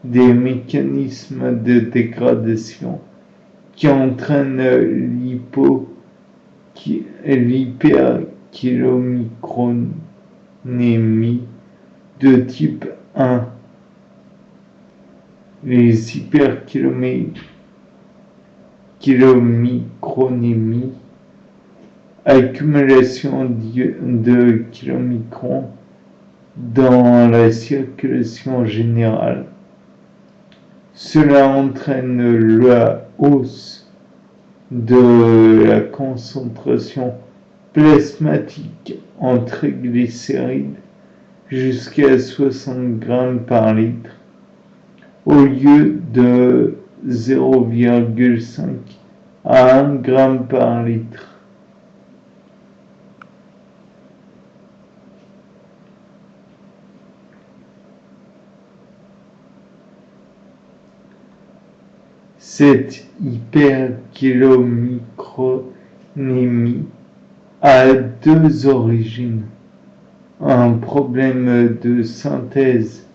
des mécanismes de dégradation qui entraînent l'hyperkilomicronémie de type 1. Les hyperkilomicronémies accumulation de kilomicrons dans la circulation générale. Cela entraîne la hausse de la concentration plasmatique en triglycérides jusqu'à 60 grammes par litre au lieu de 0,5 à 1 gramme par litre. Cette hyperkilomicronémie a deux origines. Un problème de synthèse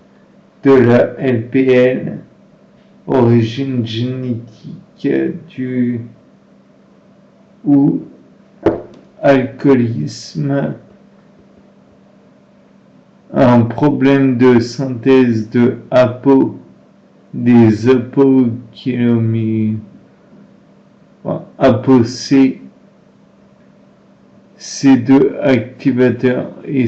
de la LPL, origine génétique ou alcoolisme, un problème de synthèse de des ApoC, C2 activateurs et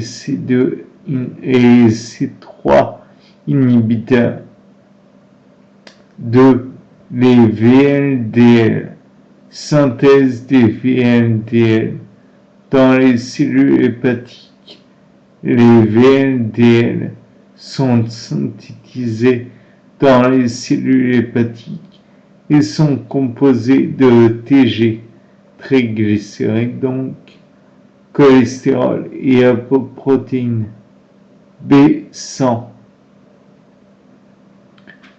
C3 inhibiteurs. 2. Les VLDL, synthèse des VLDL dans les cellules hépatiques. Les VLDL sont synthétisés dans les cellules hépatiques et sont composés de TG, triglycérides donc, cholestérol et apoprotéines. B100.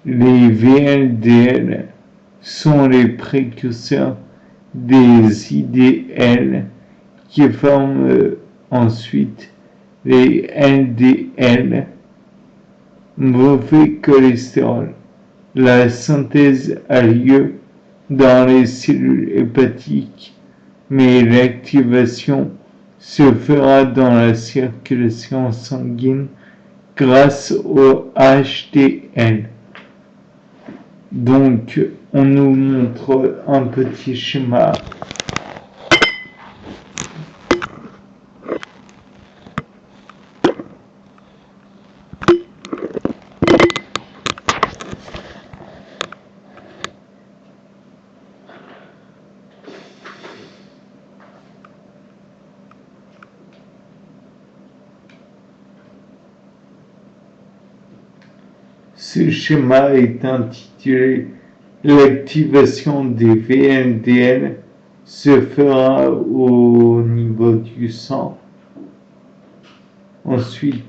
Les VLDL sont les précurseurs des IDL qui forment ensuite les LDL, mauvais cholestérol. La synthèse a lieu dans les cellules hépatiques, mais l'activation se fera dans la circulation sanguine grâce au HDL. Donc, on nous montre un petit schéma. Ce schéma est intitulé « L'activation des VLDL se fera au niveau du sang ». Ensuite,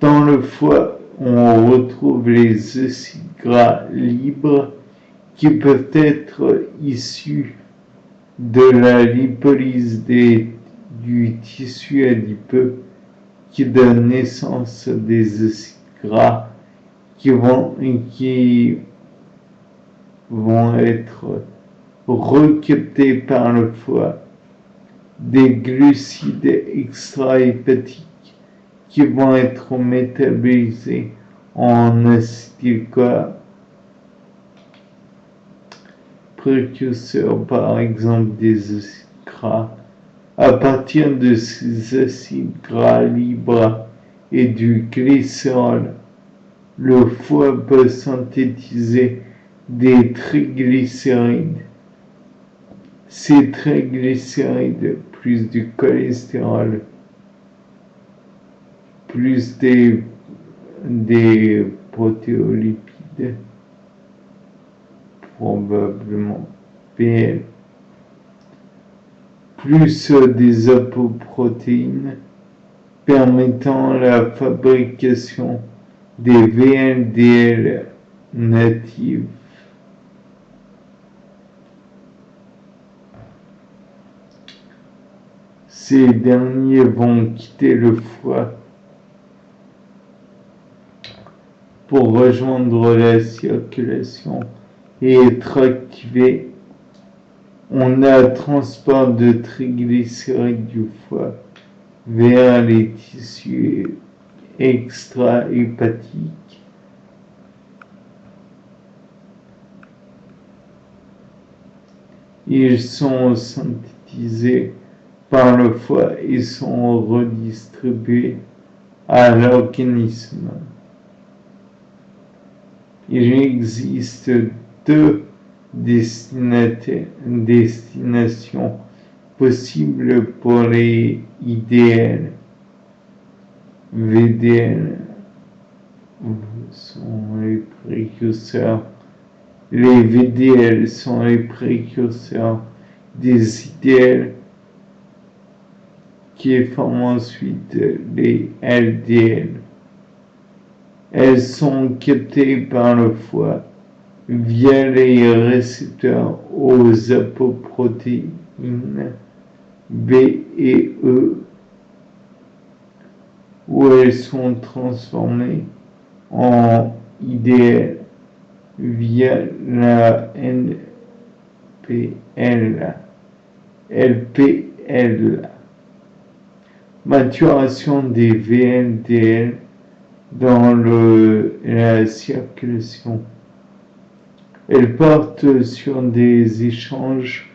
dans le foie, on retrouve les acides gras libres qui peuvent être issus de la lipolyse du tissu adipeux qui donne naissance à des acides gras qui vont être recaptés par le foie, des glucides extrahépatiques qui vont être métabolisés en acétyl-CoA, précurseurs par exemple des acides gras. À partir de ces acides gras libres et du glycérol, le foie peut synthétiser des triglycérides. Ces triglycérides, plus du cholestérol, plus des protéolipides, probablement PL, plus des apoprotéines permettant la fabrication des VLDL natifs. Ces derniers vont quitter le foie pour rejoindre la circulation et être activés. On a transport de triglycérides du foie vers les tissus extra-hépatiques. Ils sont synthétisés synthétisés par le foie et sont redistribués à l'organisme. Il existe deux destinations possibles pour les IDL. VDL sont les précurseurs. Les VDL sont les précurseurs des IDL qui forment ensuite les LDL. Elles sont captées par le foie via les récepteurs aux apoprotéines B et E, où elles sont transformées en IDL via la LPL. Maturation des VLDL dans la circulation. Elle porte sur des échanges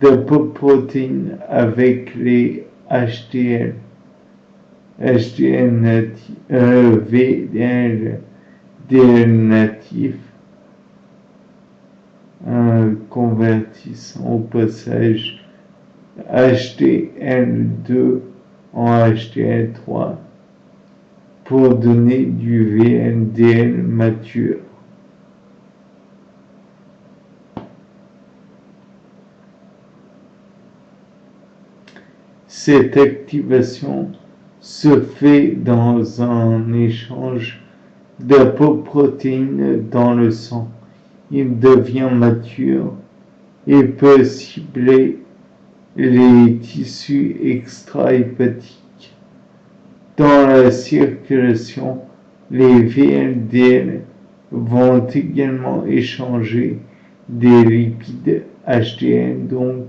d'apoprotéines avec les HDL, VLDL natifs, convertissant au passage HDL2 en HDL3 pour donner du VLDL mature. Cette activation se fait dans un échange d'apoprotéines dans le sang. Il devient mature et peut cibler les tissus extra-hépatiques. Dans la circulation, les VLDL vont également échanger des lipides HDL, donc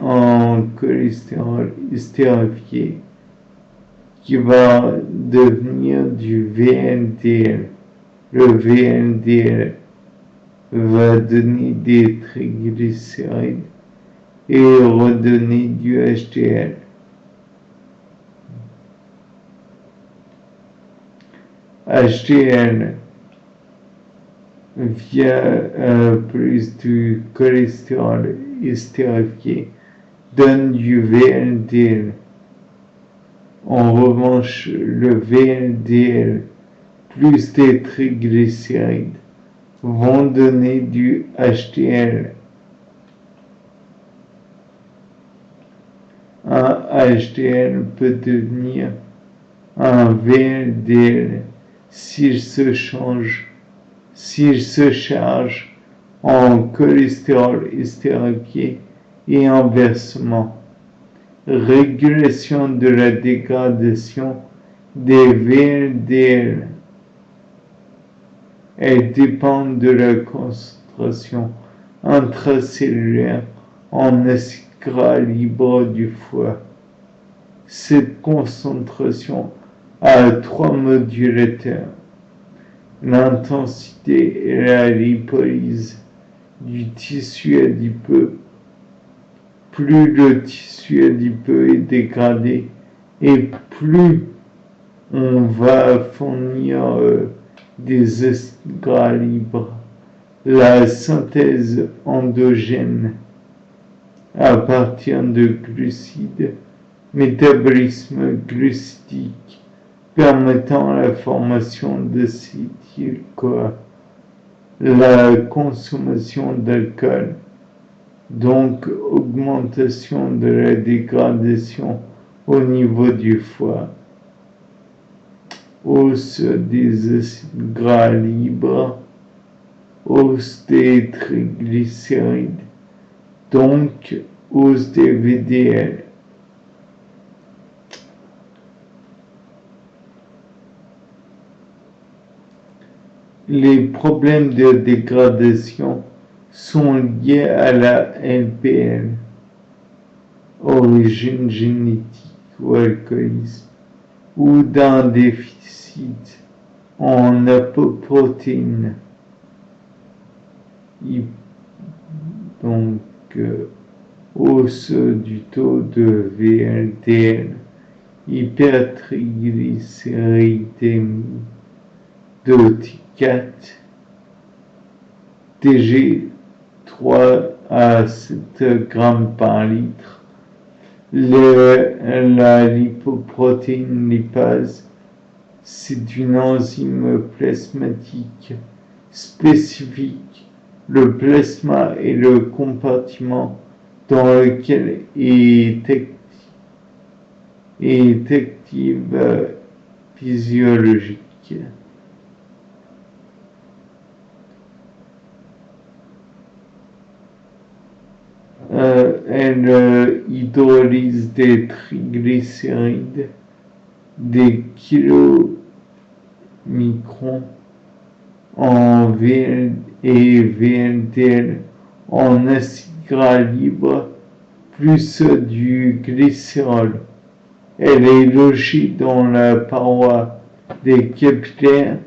en cholestérol estérifié, qui va devenir du VLDL. Le VLDL va donner des triglycérides et redonner du HDL. HDL via plus du cholestérol estérifié donne du VLDL. En revanche, le VLDL plus des triglycérides vont donner du HDL. Un HDL peut devenir un VLDL s'il se charge en cholestérol estérifié et inversement. Régulation de la dégradation des VLDL. Elles dépendent de la concentration intracellulaire en acide gras libre du foie. Cette concentration a trois modulateurs: l'intensité et la lipolyse du tissu adipeux. Plus le tissu adipeux est dégradé et plus on va fournir des acides gras libres. La synthèse endogène à partir de glucides, métabolisme glucidique permettant la formation d'acétyl-CoA, la consommation d'alcool, donc augmentation de la dégradation au niveau du foie, hausse des acides gras libres, hausse des triglycérides, donc hausse des VDL. Les problèmes de dégradation sont liés à la LPL, origine génétique ou alcoolisme, ou d'un déficit en apoprotéines. Donc, hausse hausse du taux de VLDL, hypertriglycéridémie de T4, TG 3 à 7 grammes par litre, la lipoprotéine lipase, c'est une enzyme plasmatique spécifique. Le plasma est le compartiment dans lequel est active physiologique. Elle hydrolyse des triglycérides, des kilomicrons en VLDL en acide gras libre plus du glycérol. Elle est logée dans la paroi des capillaires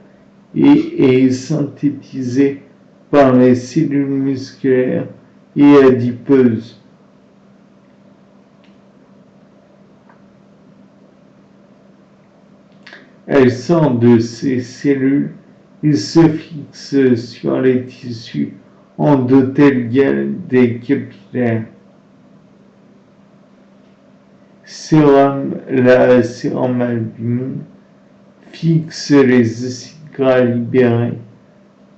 et est synthétisée par les cellules musculaires et adipeuses. Elle sort de ces cellules et se fixe sur les tissus endothéliaux des capillaires. La sérumalbumine fixe les acides gras libérés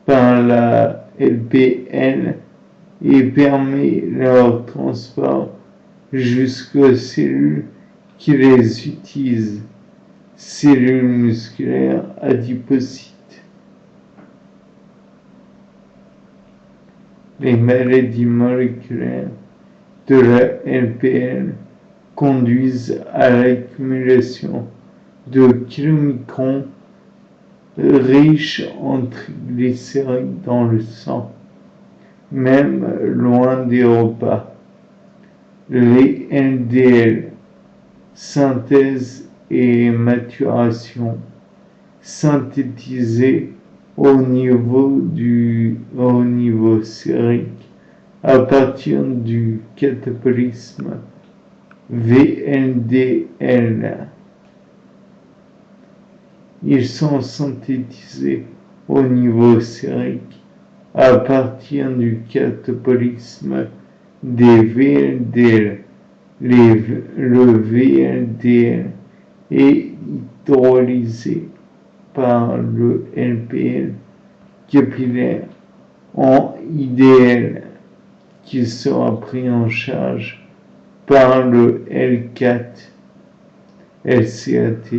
par la LPL et permet leur transport jusqu'aux cellules qui les utilisent, cellules musculaires adipocytes. Les maladies moléculaires de la LPL conduisent à l'accumulation de kilomicrons riches en triglycérides dans le sang, même loin des repas. Les LDL, synthèse et maturation, synthétisés au niveau sérique à partir du catabolisme VLDL. Ils sont synthétisés au niveau sérique à partir du catabolisme des VLDL. Le VLDL est hydrolysé par le LPL capillaire en IDL qui sera pris en charge par le L4 LCAT,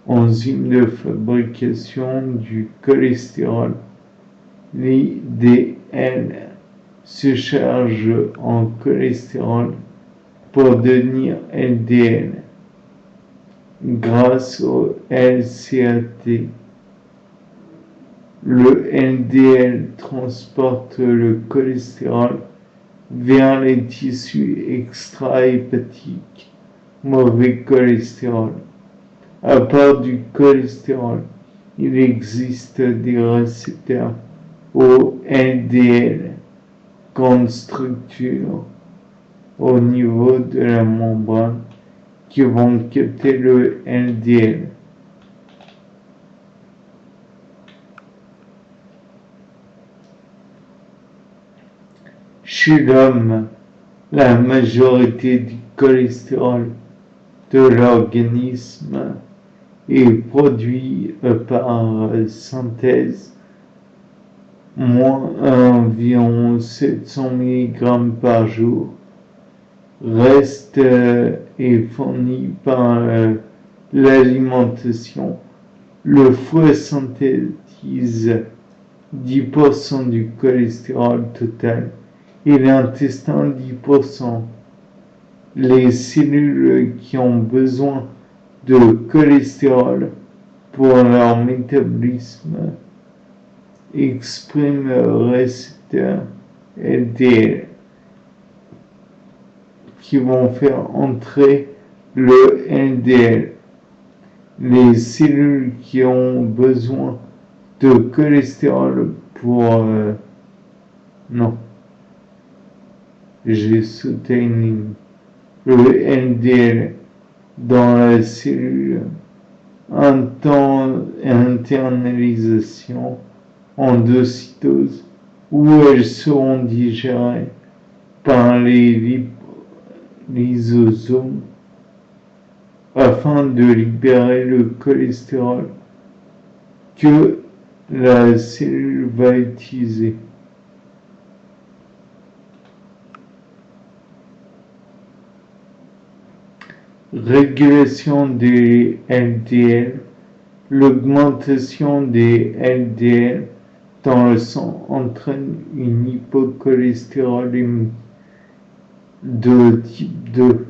enzyme de fabrication du cholestérol. L'IDL se charge en cholestérol pour devenir LDL grâce au LCAT. Le LDL transporte le cholestérol vers les tissus extra-hépatiques, mauvais cholestérol. À part du cholestérol, il existe des récepteurs au LDL, grande structure au niveau de la membrane qui vont capter le LDL. Chez l'homme, la majorité du cholestérol de l'organisme est produit par synthèse, environ 700 mg par jour, reste est fourni par l'alimentation. Le foie synthétise 10% du cholestérol total et l'intestin 10%. Les cellules qui ont besoin de cholestérol pour leur métabolisme expriment le récepteur LDL qui vont faire entrer le LDL. Les cellules qui ont besoin de cholestérol pour G-sotaining, le LDL dans la cellule internalisation endocytose où elles seront digérées par les lysosomes afin de libérer le cholestérol que la cellule va utiliser. Régulation des LDL. L'augmentation des LDL dans le sang entraîne une hypocholestérolémie de type 2,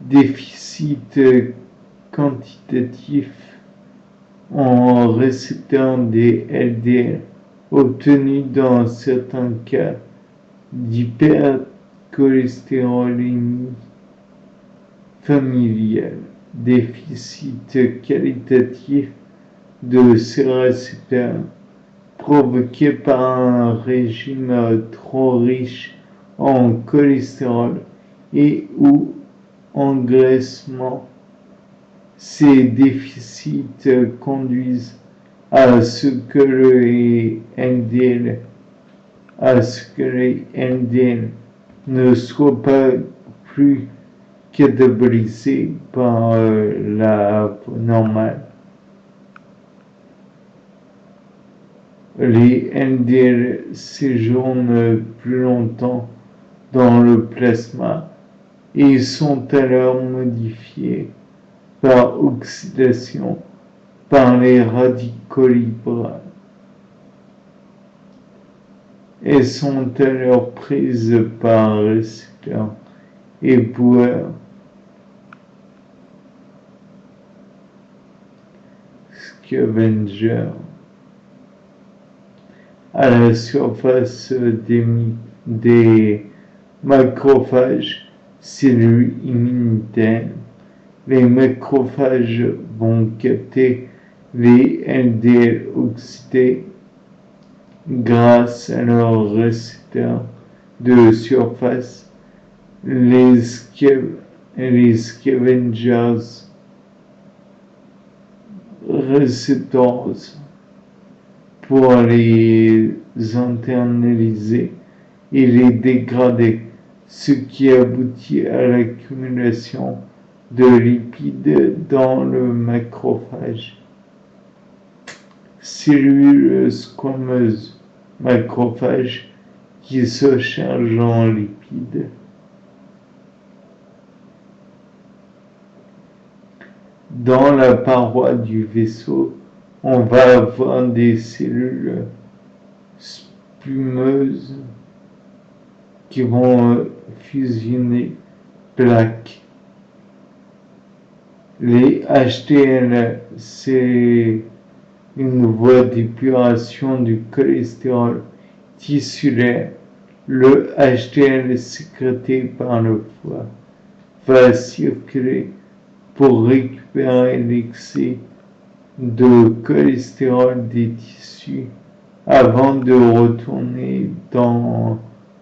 déficit quantitatif en récepteurs des LDL, obtenu dans certains cas d'hypercholestérolémie familiale, déficit qualitatif de ces récepteurs provoqué par un régime trop riche en cholestérol et ou engraissement. Ces déficits conduisent à ce que les LDL ne soient pas plus catabolisés par la voie normale. Les LDL séjournent plus longtemps dans le plasma et sont alors modifiés par oxydation par les radicaux libres. Elles sont alors prises par récepteurs et boueurs scavengers à la surface des macrophages, cellules immunitaires. Les macrophages vont capter les LDL oxydés grâce à leurs récepteurs de surface. Les scavengers récepteurs pour les internaliser et les dégrader, ce qui aboutit à l'accumulation de lipides dans le macrophage. Cellules squameuses, macrophages qui se chargent en lipides. Dans la paroi du vaisseau, on va avoir des cellules spumeuses qui vont fusionner plaques. Les HDL, c'est une voie d'épuration du cholestérol tissulaire. Le HDL sécrété par le foie va circuler pour récupérer l'excès de cholestérol des tissus avant de retourner dans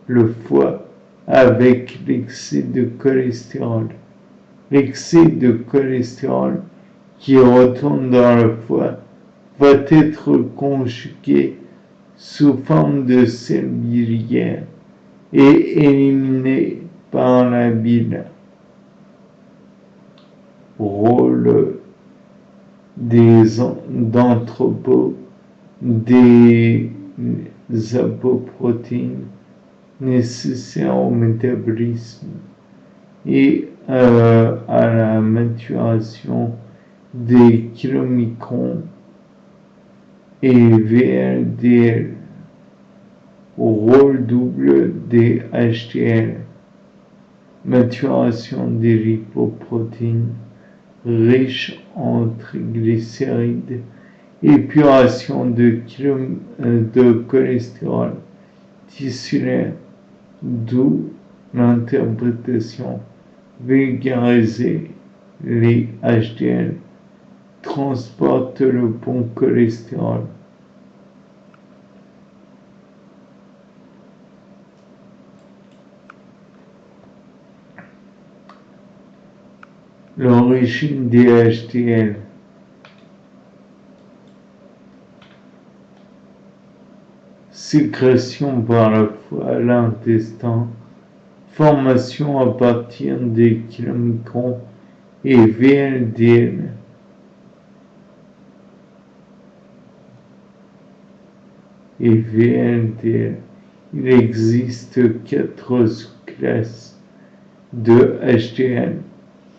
le foie avec l'excès de cholestérol. L'excès de cholestérol qui retourne dans le foie va être conjugué sous forme de sels biliaires et éliminé par la bile. Rôle des d'anthropos, des apoprotéines nécessaires au métabolisme et à la maturation des chylomicrons et VLDL, au rôle double des HDL, maturation des lipoprotéines riches en triglycérides, épuration de cholestérol tissulaire, d'où l'interprétation vulgarisée. Les HDL transportent le bon cholestérol. L'origine des HDL. Sécrétion par la foie à l'intestin, formation à partir des chylomicrons et VLDL. Il existe 4 sous-classes de HDL.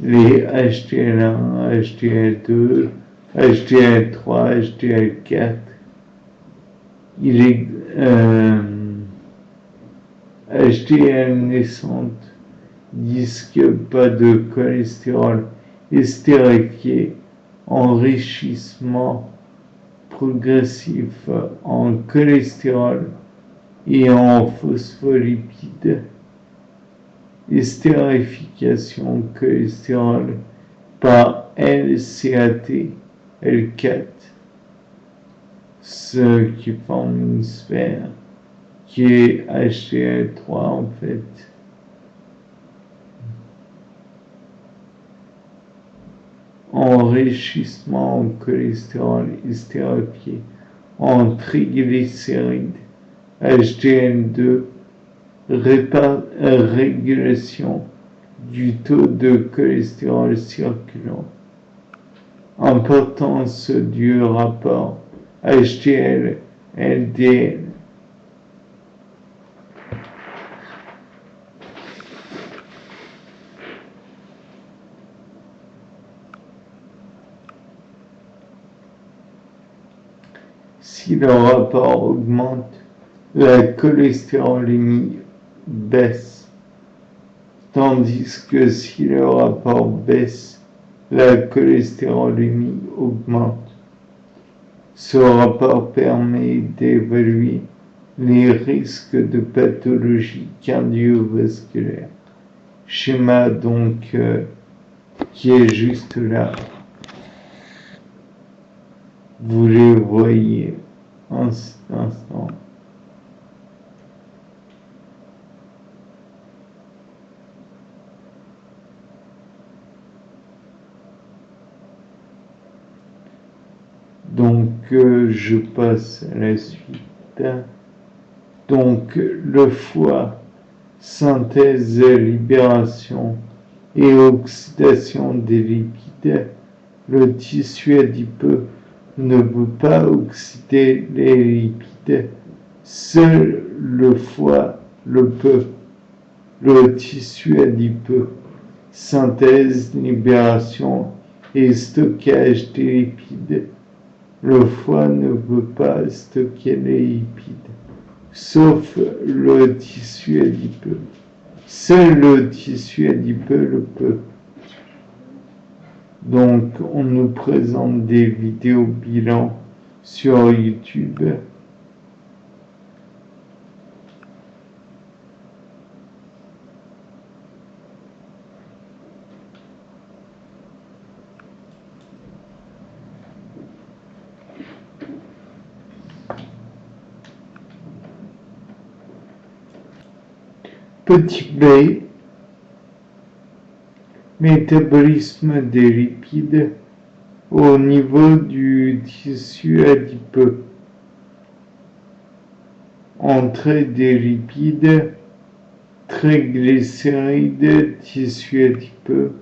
Les HDL1, HDL2, HDL3, HDL4. HDL naissante disent que pas de cholestérol estérifié, enrichissement progressif en cholestérol et en phospholipides, estérification cholestérol par LCAT, L4, ce qui forme une sphère qui est HDL3 en fait. Enrichissement en cholestérol estérifié, en triglycérides, HDL2, régulation du taux de cholestérol circulant. Importance du rapport HDL-LDL. Si le rapport augmente, la cholestérolémie baisse, tandis que si le rapport baisse, la cholestérolémie augmente. Ce rapport permet d'évaluer les risques de pathologie cardiovasculaire. Schéma donc qui est juste là. Vous les voyez en cet instant. Donc, je passe à la suite. Donc, le foie, synthèse, libération et oxydation des lipides. Le tissu adipeux ne peut pas oxyder les lipides. Seul le foie le peut. Le tissu adipeux, synthèse, libération et stockage des lipides. Le foie ne peut pas stocker les lipides, sauf le tissu adipeux. Seul le tissu adipeux le peut. Donc, on nous présente des vidéos bilan sur YouTube. Petit b, métabolisme des lipides au niveau du tissu adipeux. Entrée des lipides, triglycérides, tissu adipeux.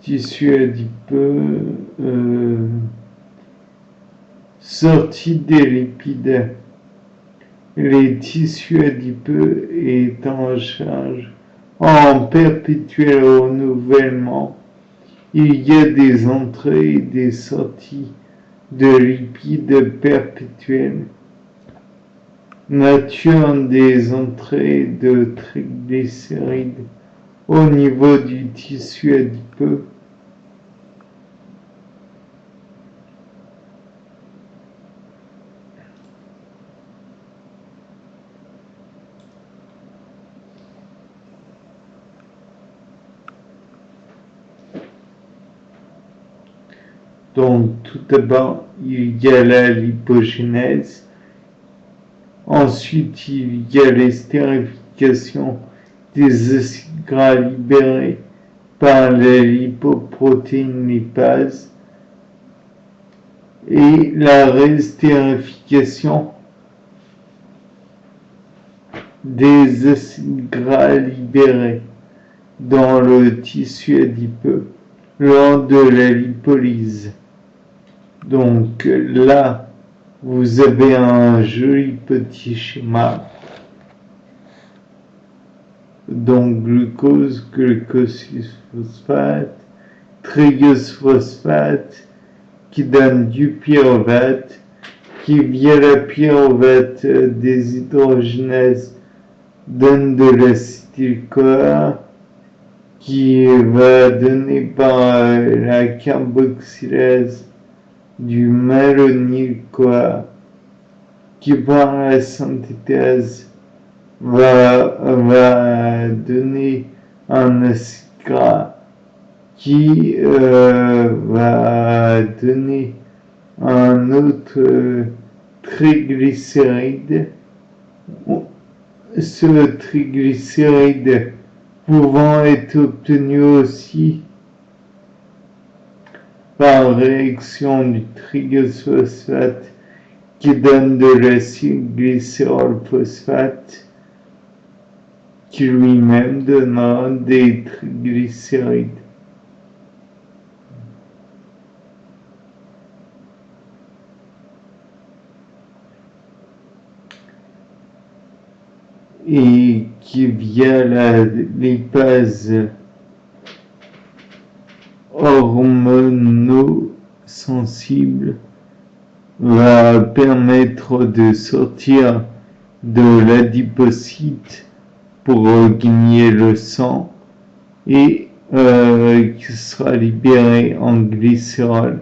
Tissu adipeux, sortie des lipides. Les tissus adipeux étant en charge en perpétuel renouvellement, il y a des entrées et des sorties de lipides perpétuels. Nature des entrées de triglycérides au niveau du tissu adipeux. Donc, tout d'abord, il y a la lipogénèse. Ensuite, il y a l'estérification l'amplification des acides gras libérés par la lipoprotéine lipase et la restérification des acides gras libérés dans le tissu adipeux lors de la lipolyse. Donc là, vous avez un joli petit schéma. Donc glucose, glucose phosphate, triglycéride phosphate, qui donne du pyruvate, qui via la pyruvate déshydrogénase donne de l'acétyl-CoA, qui va donner par la carboxylase du malonyl-CoA, qui par la synthétase va donner un acide gras qui va donner un autre triglycéride. Ce triglycéride pouvant être obtenu aussi par réaction du triglyphosphate qui donne de l'acide glycérol-phosphate qui lui-même donnera des triglycérides. Et qui via la lipase hormonosensible va permettre de sortir de l'adipocyte pour gagner le sang et qui sera libéré en glycérol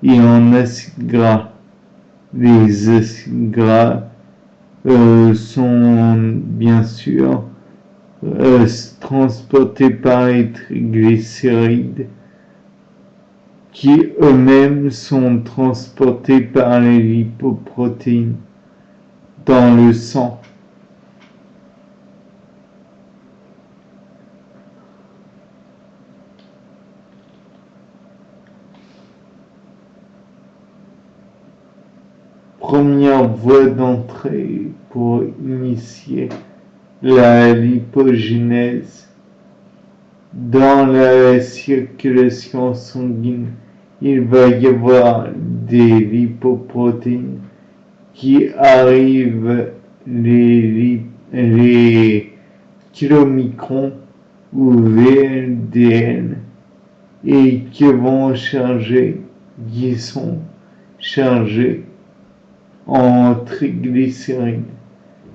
et en acide gras. Les acides gras sont bien sûr transportés par les triglycérides qui eux-mêmes sont transportés par les lipoprotéines dans le sang. Première voie d'entrée pour initier la lipogénèse. Dans la circulation sanguine, il va y avoir des lipoprotéines qui arrivent les kilomicrons ou VLDN et qui sont chargés en triglycérides.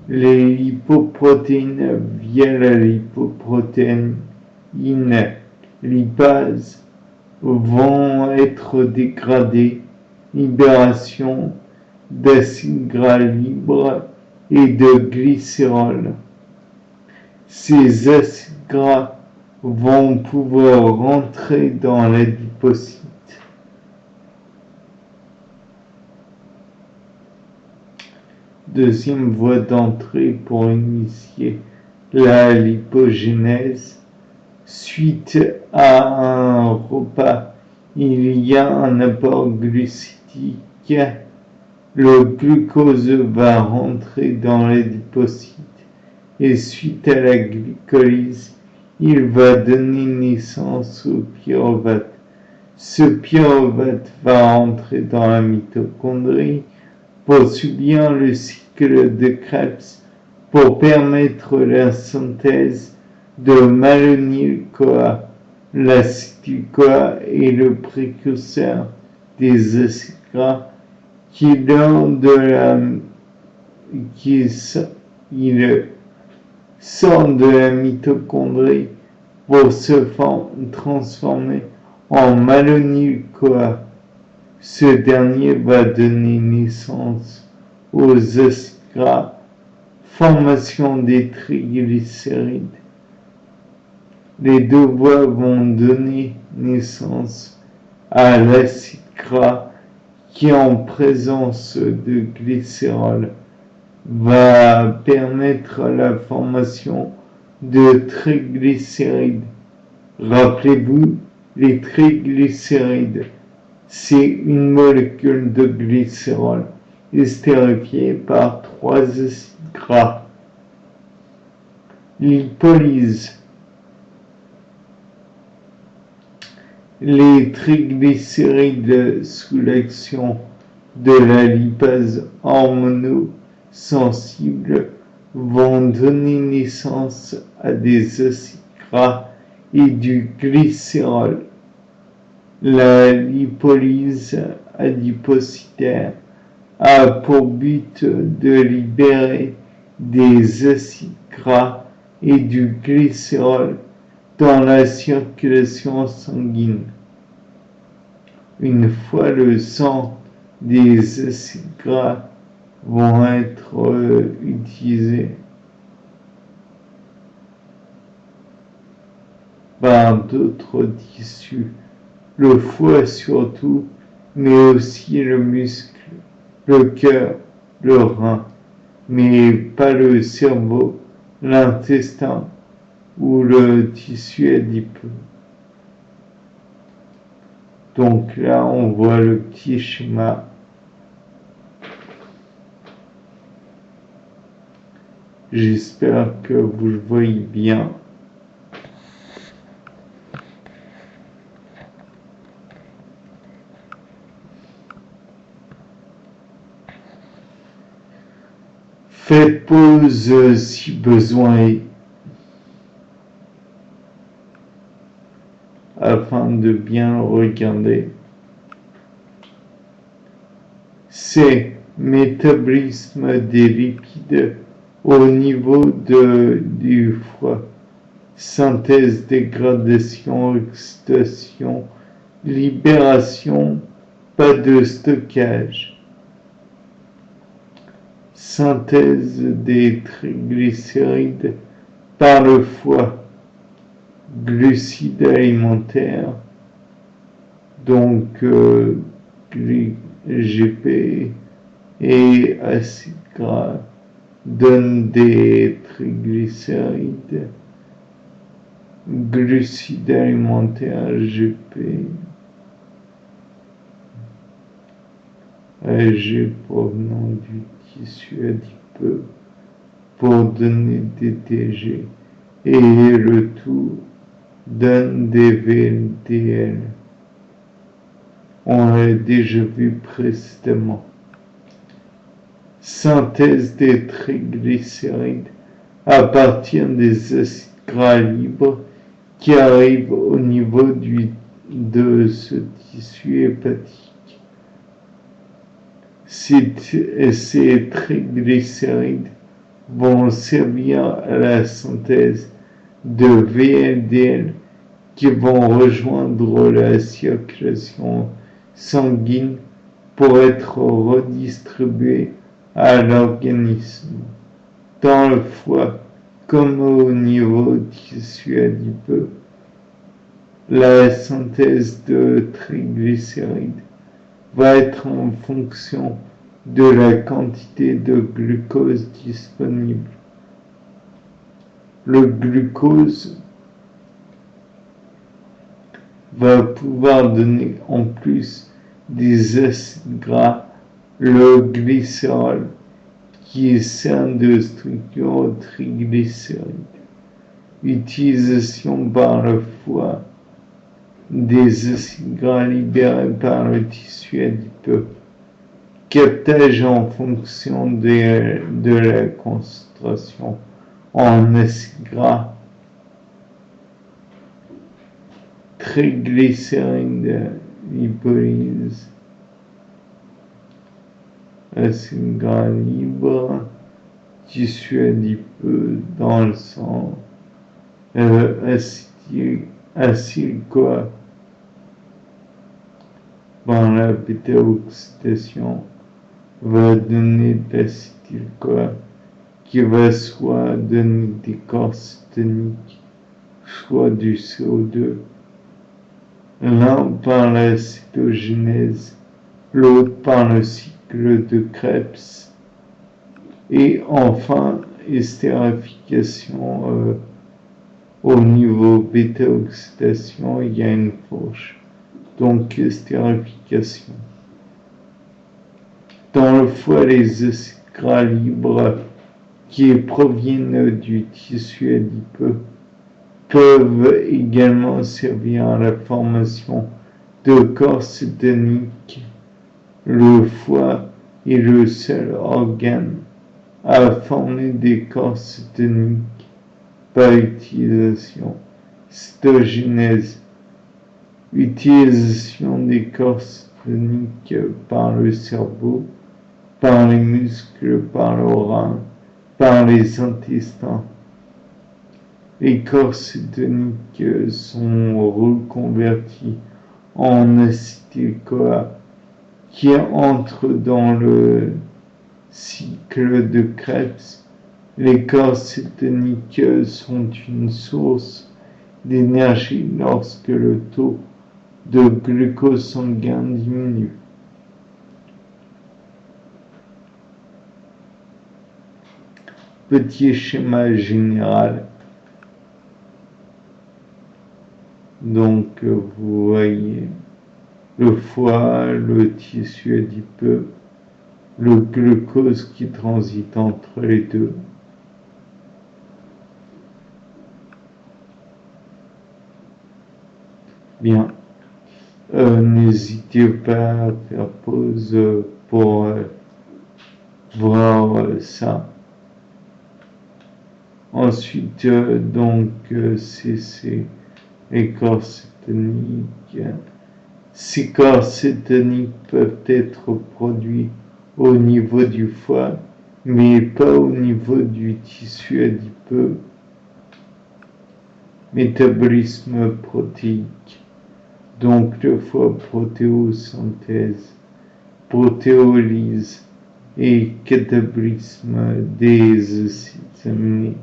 Les lipoprotéines via la lipoprotéine lipase vont être dégradées, libération d'acides gras libres et de glycérol. Ces acides gras vont pouvoir rentrer dans l'adipocyte. Deuxième voie d'entrée pour initier la lipogénèse. Suite à un repas, il y a un apport glucidique. Le glucose va rentrer dans l'adipocyte et suite à la glycolyse, il va donner naissance au pyruvate. Ce pyruvate va rentrer dans la mitochondrie pour subir le cycle de Krebs pour permettre la synthèse de malonyl-CoA. L'acétyl-CoA est le précurseur des acides gras qui sort de la mitochondrie pour se transformer en malonyl-CoA. Ce dernier va donner naissance aux acides gras, formation des triglycérides. Les deux voies vont donner naissance à l'acide gras qui est en présence de glycérol va permettre la formation de triglycérides. Rappelez-vous, les triglycérides, c'est une molécule de glycérol estérifiée par 3 acides gras. Lipolyse. Les triglycérides sous l'action de la lipase hormonosensible vont donner naissance à des acides gras et du glycérol. La lipolyse adipocytaire a pour but de libérer des acides gras et du glycérol dans la circulation sanguine. Une fois le sang, des acides gras vont être utilisés par d'autres tissus, le foie surtout, mais aussi le muscle, le cœur, le rein, mais pas le cerveau, l'intestin ou le tissu adipeux. Donc là, on voit le petit schéma. J'espère que vous le voyez bien. Faites pause si besoin est, afin de bien regarder. C'est métabolisme des lipides au niveau du foie. Synthèse, dégradation, oxydation, libération, pas de stockage. Synthèse des triglycérides par le foie, glucides alimentaires, donc GP et acides gras donnent des triglycérides, glucides alimentaires GP, AG provenant du tissu adipeux pour donner des TG, et le tout donne des VLDL. On l'a déjà vu précédemment. Synthèse des triglycérides à partir des acides gras libres qui arrivent au niveau de ce tissu hépatique. Ces triglycérides vont servir à la synthèse de VLDL qui vont rejoindre la circulation sanguine pour être redistribués à l'organisme, dans le foie comme au niveau du tissu adipeux. La synthèse de triglycérides va être en fonction de la quantité de glucose disponible. Le glucose va pouvoir donner en plus des acides gras le glycérol qui sert de structure aux triglycérides. Utilisation par le foie des acides gras libérés par le tissu adipeux. Captage en fonction de la concentration en acides gras. Triglycérides, lipolyse, acides gras libres, tissu adipeux dans le sang, acide-CoA par la bêta-oxydation va donner de l'acétyl-CoA qui va soit donner des corps cétoniques, soit du CO2. L'un par la cytogénèse, l'autre par le cycle de Krebs. Et enfin, estérification au niveau bêta-oxydation, il y a une fourche. Donc, estérification. Dans le foie, les acides gras libres qui proviennent du tissu adipeux peuvent également servir à la formation de corps cétoniques. Le foie est le seul organe à former des corps cétoniques par utilisation. Cytogenèse, utilisation des corps cétoniques par le cerveau, par les muscles, par le rein, par les intestins. Les corps cétoniques sont reconvertis en acétyl-CoA qui entre dans le cycle de Krebs. Les corps cétoniques sont une source d'énergie lorsque le taux de glucose sanguin diminue. Petit schéma général. Donc, vous voyez le foie, le tissu adipeux, le glucose qui transite entre les deux. Bien. N'hésitez pas à faire pause pour voir ça. Ensuite, donc, c'est les corps cétoniques. Ces corps cétoniques peuvent être produits au niveau du foie, mais pas au niveau du tissu adipeux. Métabolisme protéique. Donc le foie, protéosynthèse, protéolyse et catabolisme des acides aminés.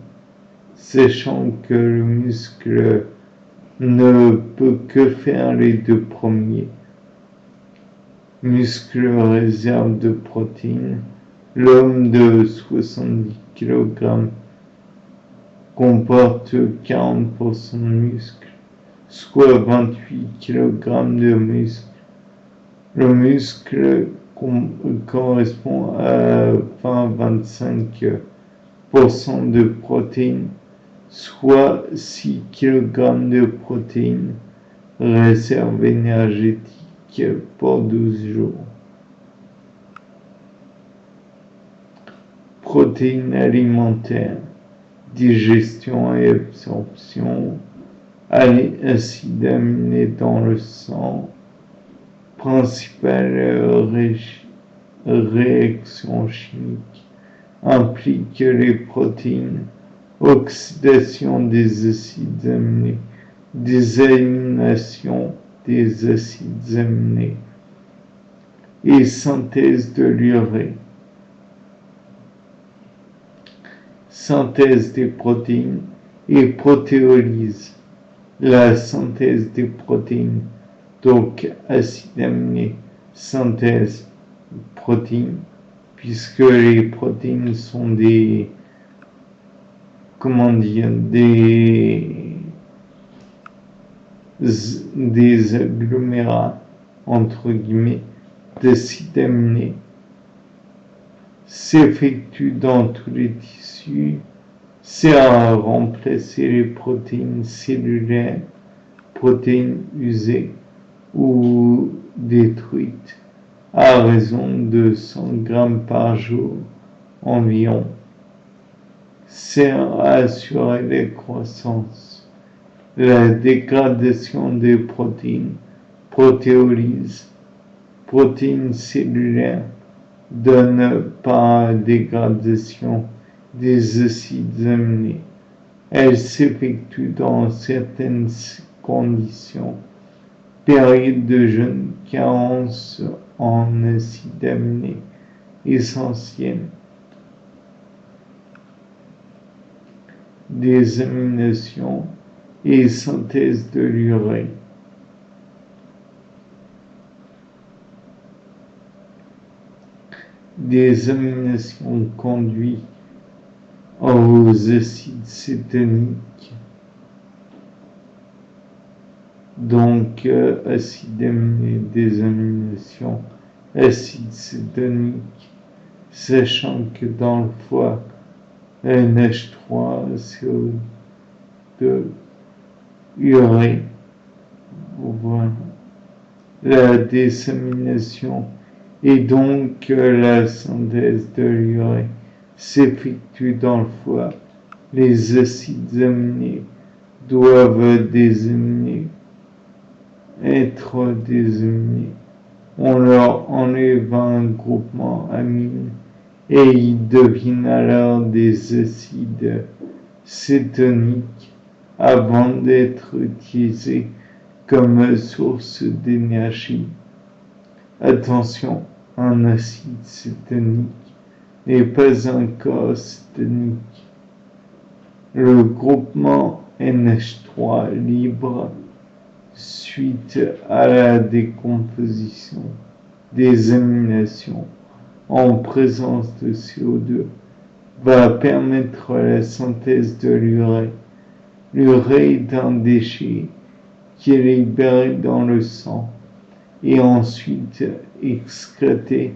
Sachant que le muscle ne peut que faire les deux premiers. Muscle réserve de protéines. L'homme de 70 kg comporte 40% de muscle, soit 28 kg de muscle. Le muscle correspond à 20-25% de protéines, soit 6 kg de protéines, réserve énergétique pour 12 jours. Protéines alimentaires, digestion et absorption, acides aminés dans le sang, principale réaction chimique implique les protéines, oxydation des acides aminés, désamination des acides aminés et synthèse de l'urée. Synthèse des protéines et protéolyse. La synthèse des protéines, donc acides aminés, synthèse protéines, puisque les protéines sont des agglomérats entre guillemets d'acides aminés, s'effectue dans tous les tissus, sert à remplacer les protéines cellulaires, protéines usées ou détruites à raison de 100 grammes par jour environ, sert à assurer la croissance, la dégradation des protéines, protéolyse, protéines cellulaires, donne par dégradation des acides aminés. Elle s'effectue dans certaines conditions. Période de jeûne, carence en acides aminés essentiels. Désamination et synthèse de l'urée. des aminations conduit aux acides cétoniques. Donc, acides aminés, des aminations, acides cétoniques, sachant que dans le foie, NH3, CO2, urée, voilà. La désamination et donc la synthèse de l'urée s'effectue dans le foie. Les acides aminés doivent être désaminés. On leur enlève un groupement amine et ils deviennent alors des acides cétoniques avant d'être utilisés comme source d'énergie. Attention, un acide cétonique n'est pas un corps cétonique. Le groupement NH3 libre suite à la décomposition des aminations en présence de CO2 va permettre la synthèse de l'urée. L'urée est un déchet qui est libéré dans le sang et ensuite excrété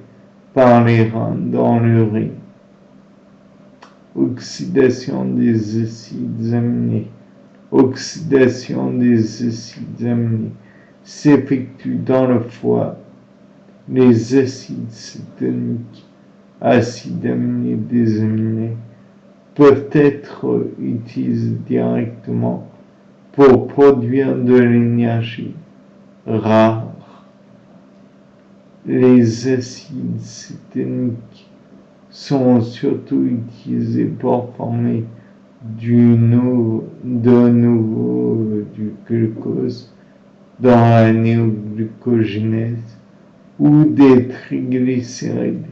par les reins dans l'urine. Oxydation des acides aminés. Oxydation des acides aminés s'effectue dans le foie. Les acides cétoniques, acides aminés désaminés, peuvent être utilisés directement pour produire de l'énergie rare. Les acides cétoniques sont surtout utilisés pour former du glucose dans la néoglucogénèse ou des triglycérides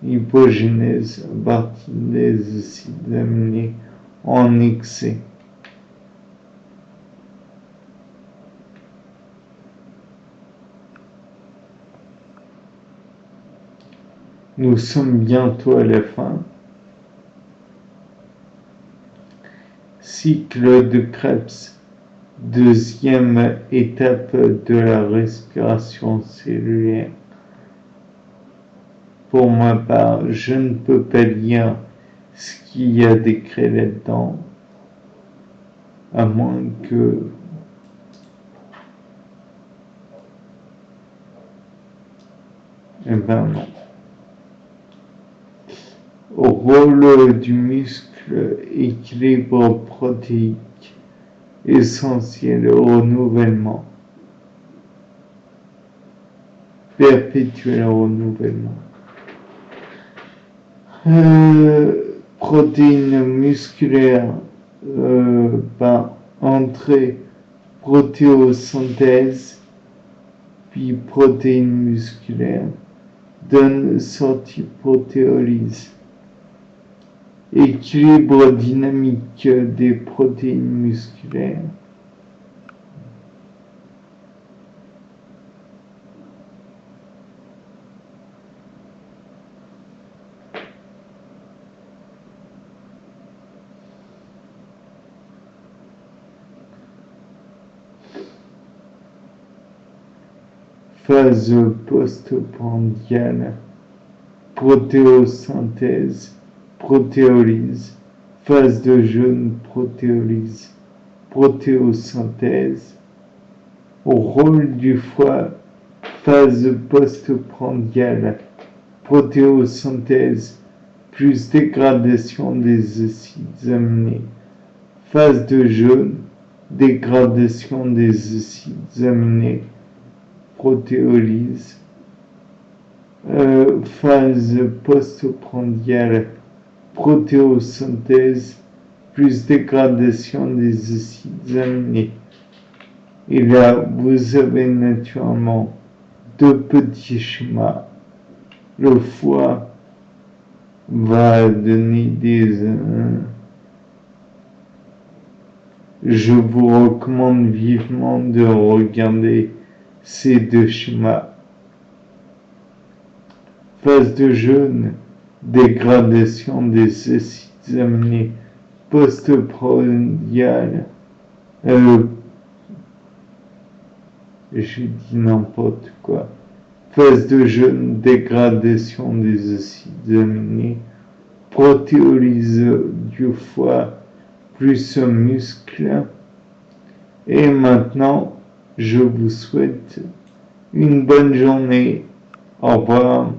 hypogénèse à partir des acides aminés en excès. Nous sommes bientôt à la fin. Cycle de Krebs, deuxième étape de la respiration cellulaire. Pour ma part, je ne peux pas lire ce qu'il y a décrit là-dedans, à moins que non. Au rôle du muscle, équilibre protéique, essentiel au renouvellement, perpétuel renouvellement. Protéines musculaires, entrée protéosynthèse, puis protéines musculaires, donne sortie protéolyse. Équilibre dynamique des protéines musculaires. Phase postprandiale, protéosynthèse, protéolyse, phase de jeûne, protéolyse, protéosynthèse. Au rôle du foie, phase postprandiale, protéosynthèse, plus dégradation des acides aminés. Phase de jeûne, dégradation des acides aminés, protéolyse. Phase postprandiale, protéosynthèse, plus dégradation des acides aminés. Et là, vous avez naturellement deux petits schémas. Le foie va donner des... Je vous recommande vivement de regarder ces deux schémas. phase de jeûne, dégradation des acides aminés post-prandial, j'ai dit n'importe quoi, phase de jeûne, dégradation des acides aminés, protéolyse du foie plus muscle. Et maintenant, je vous souhaite une bonne journée. Au revoir.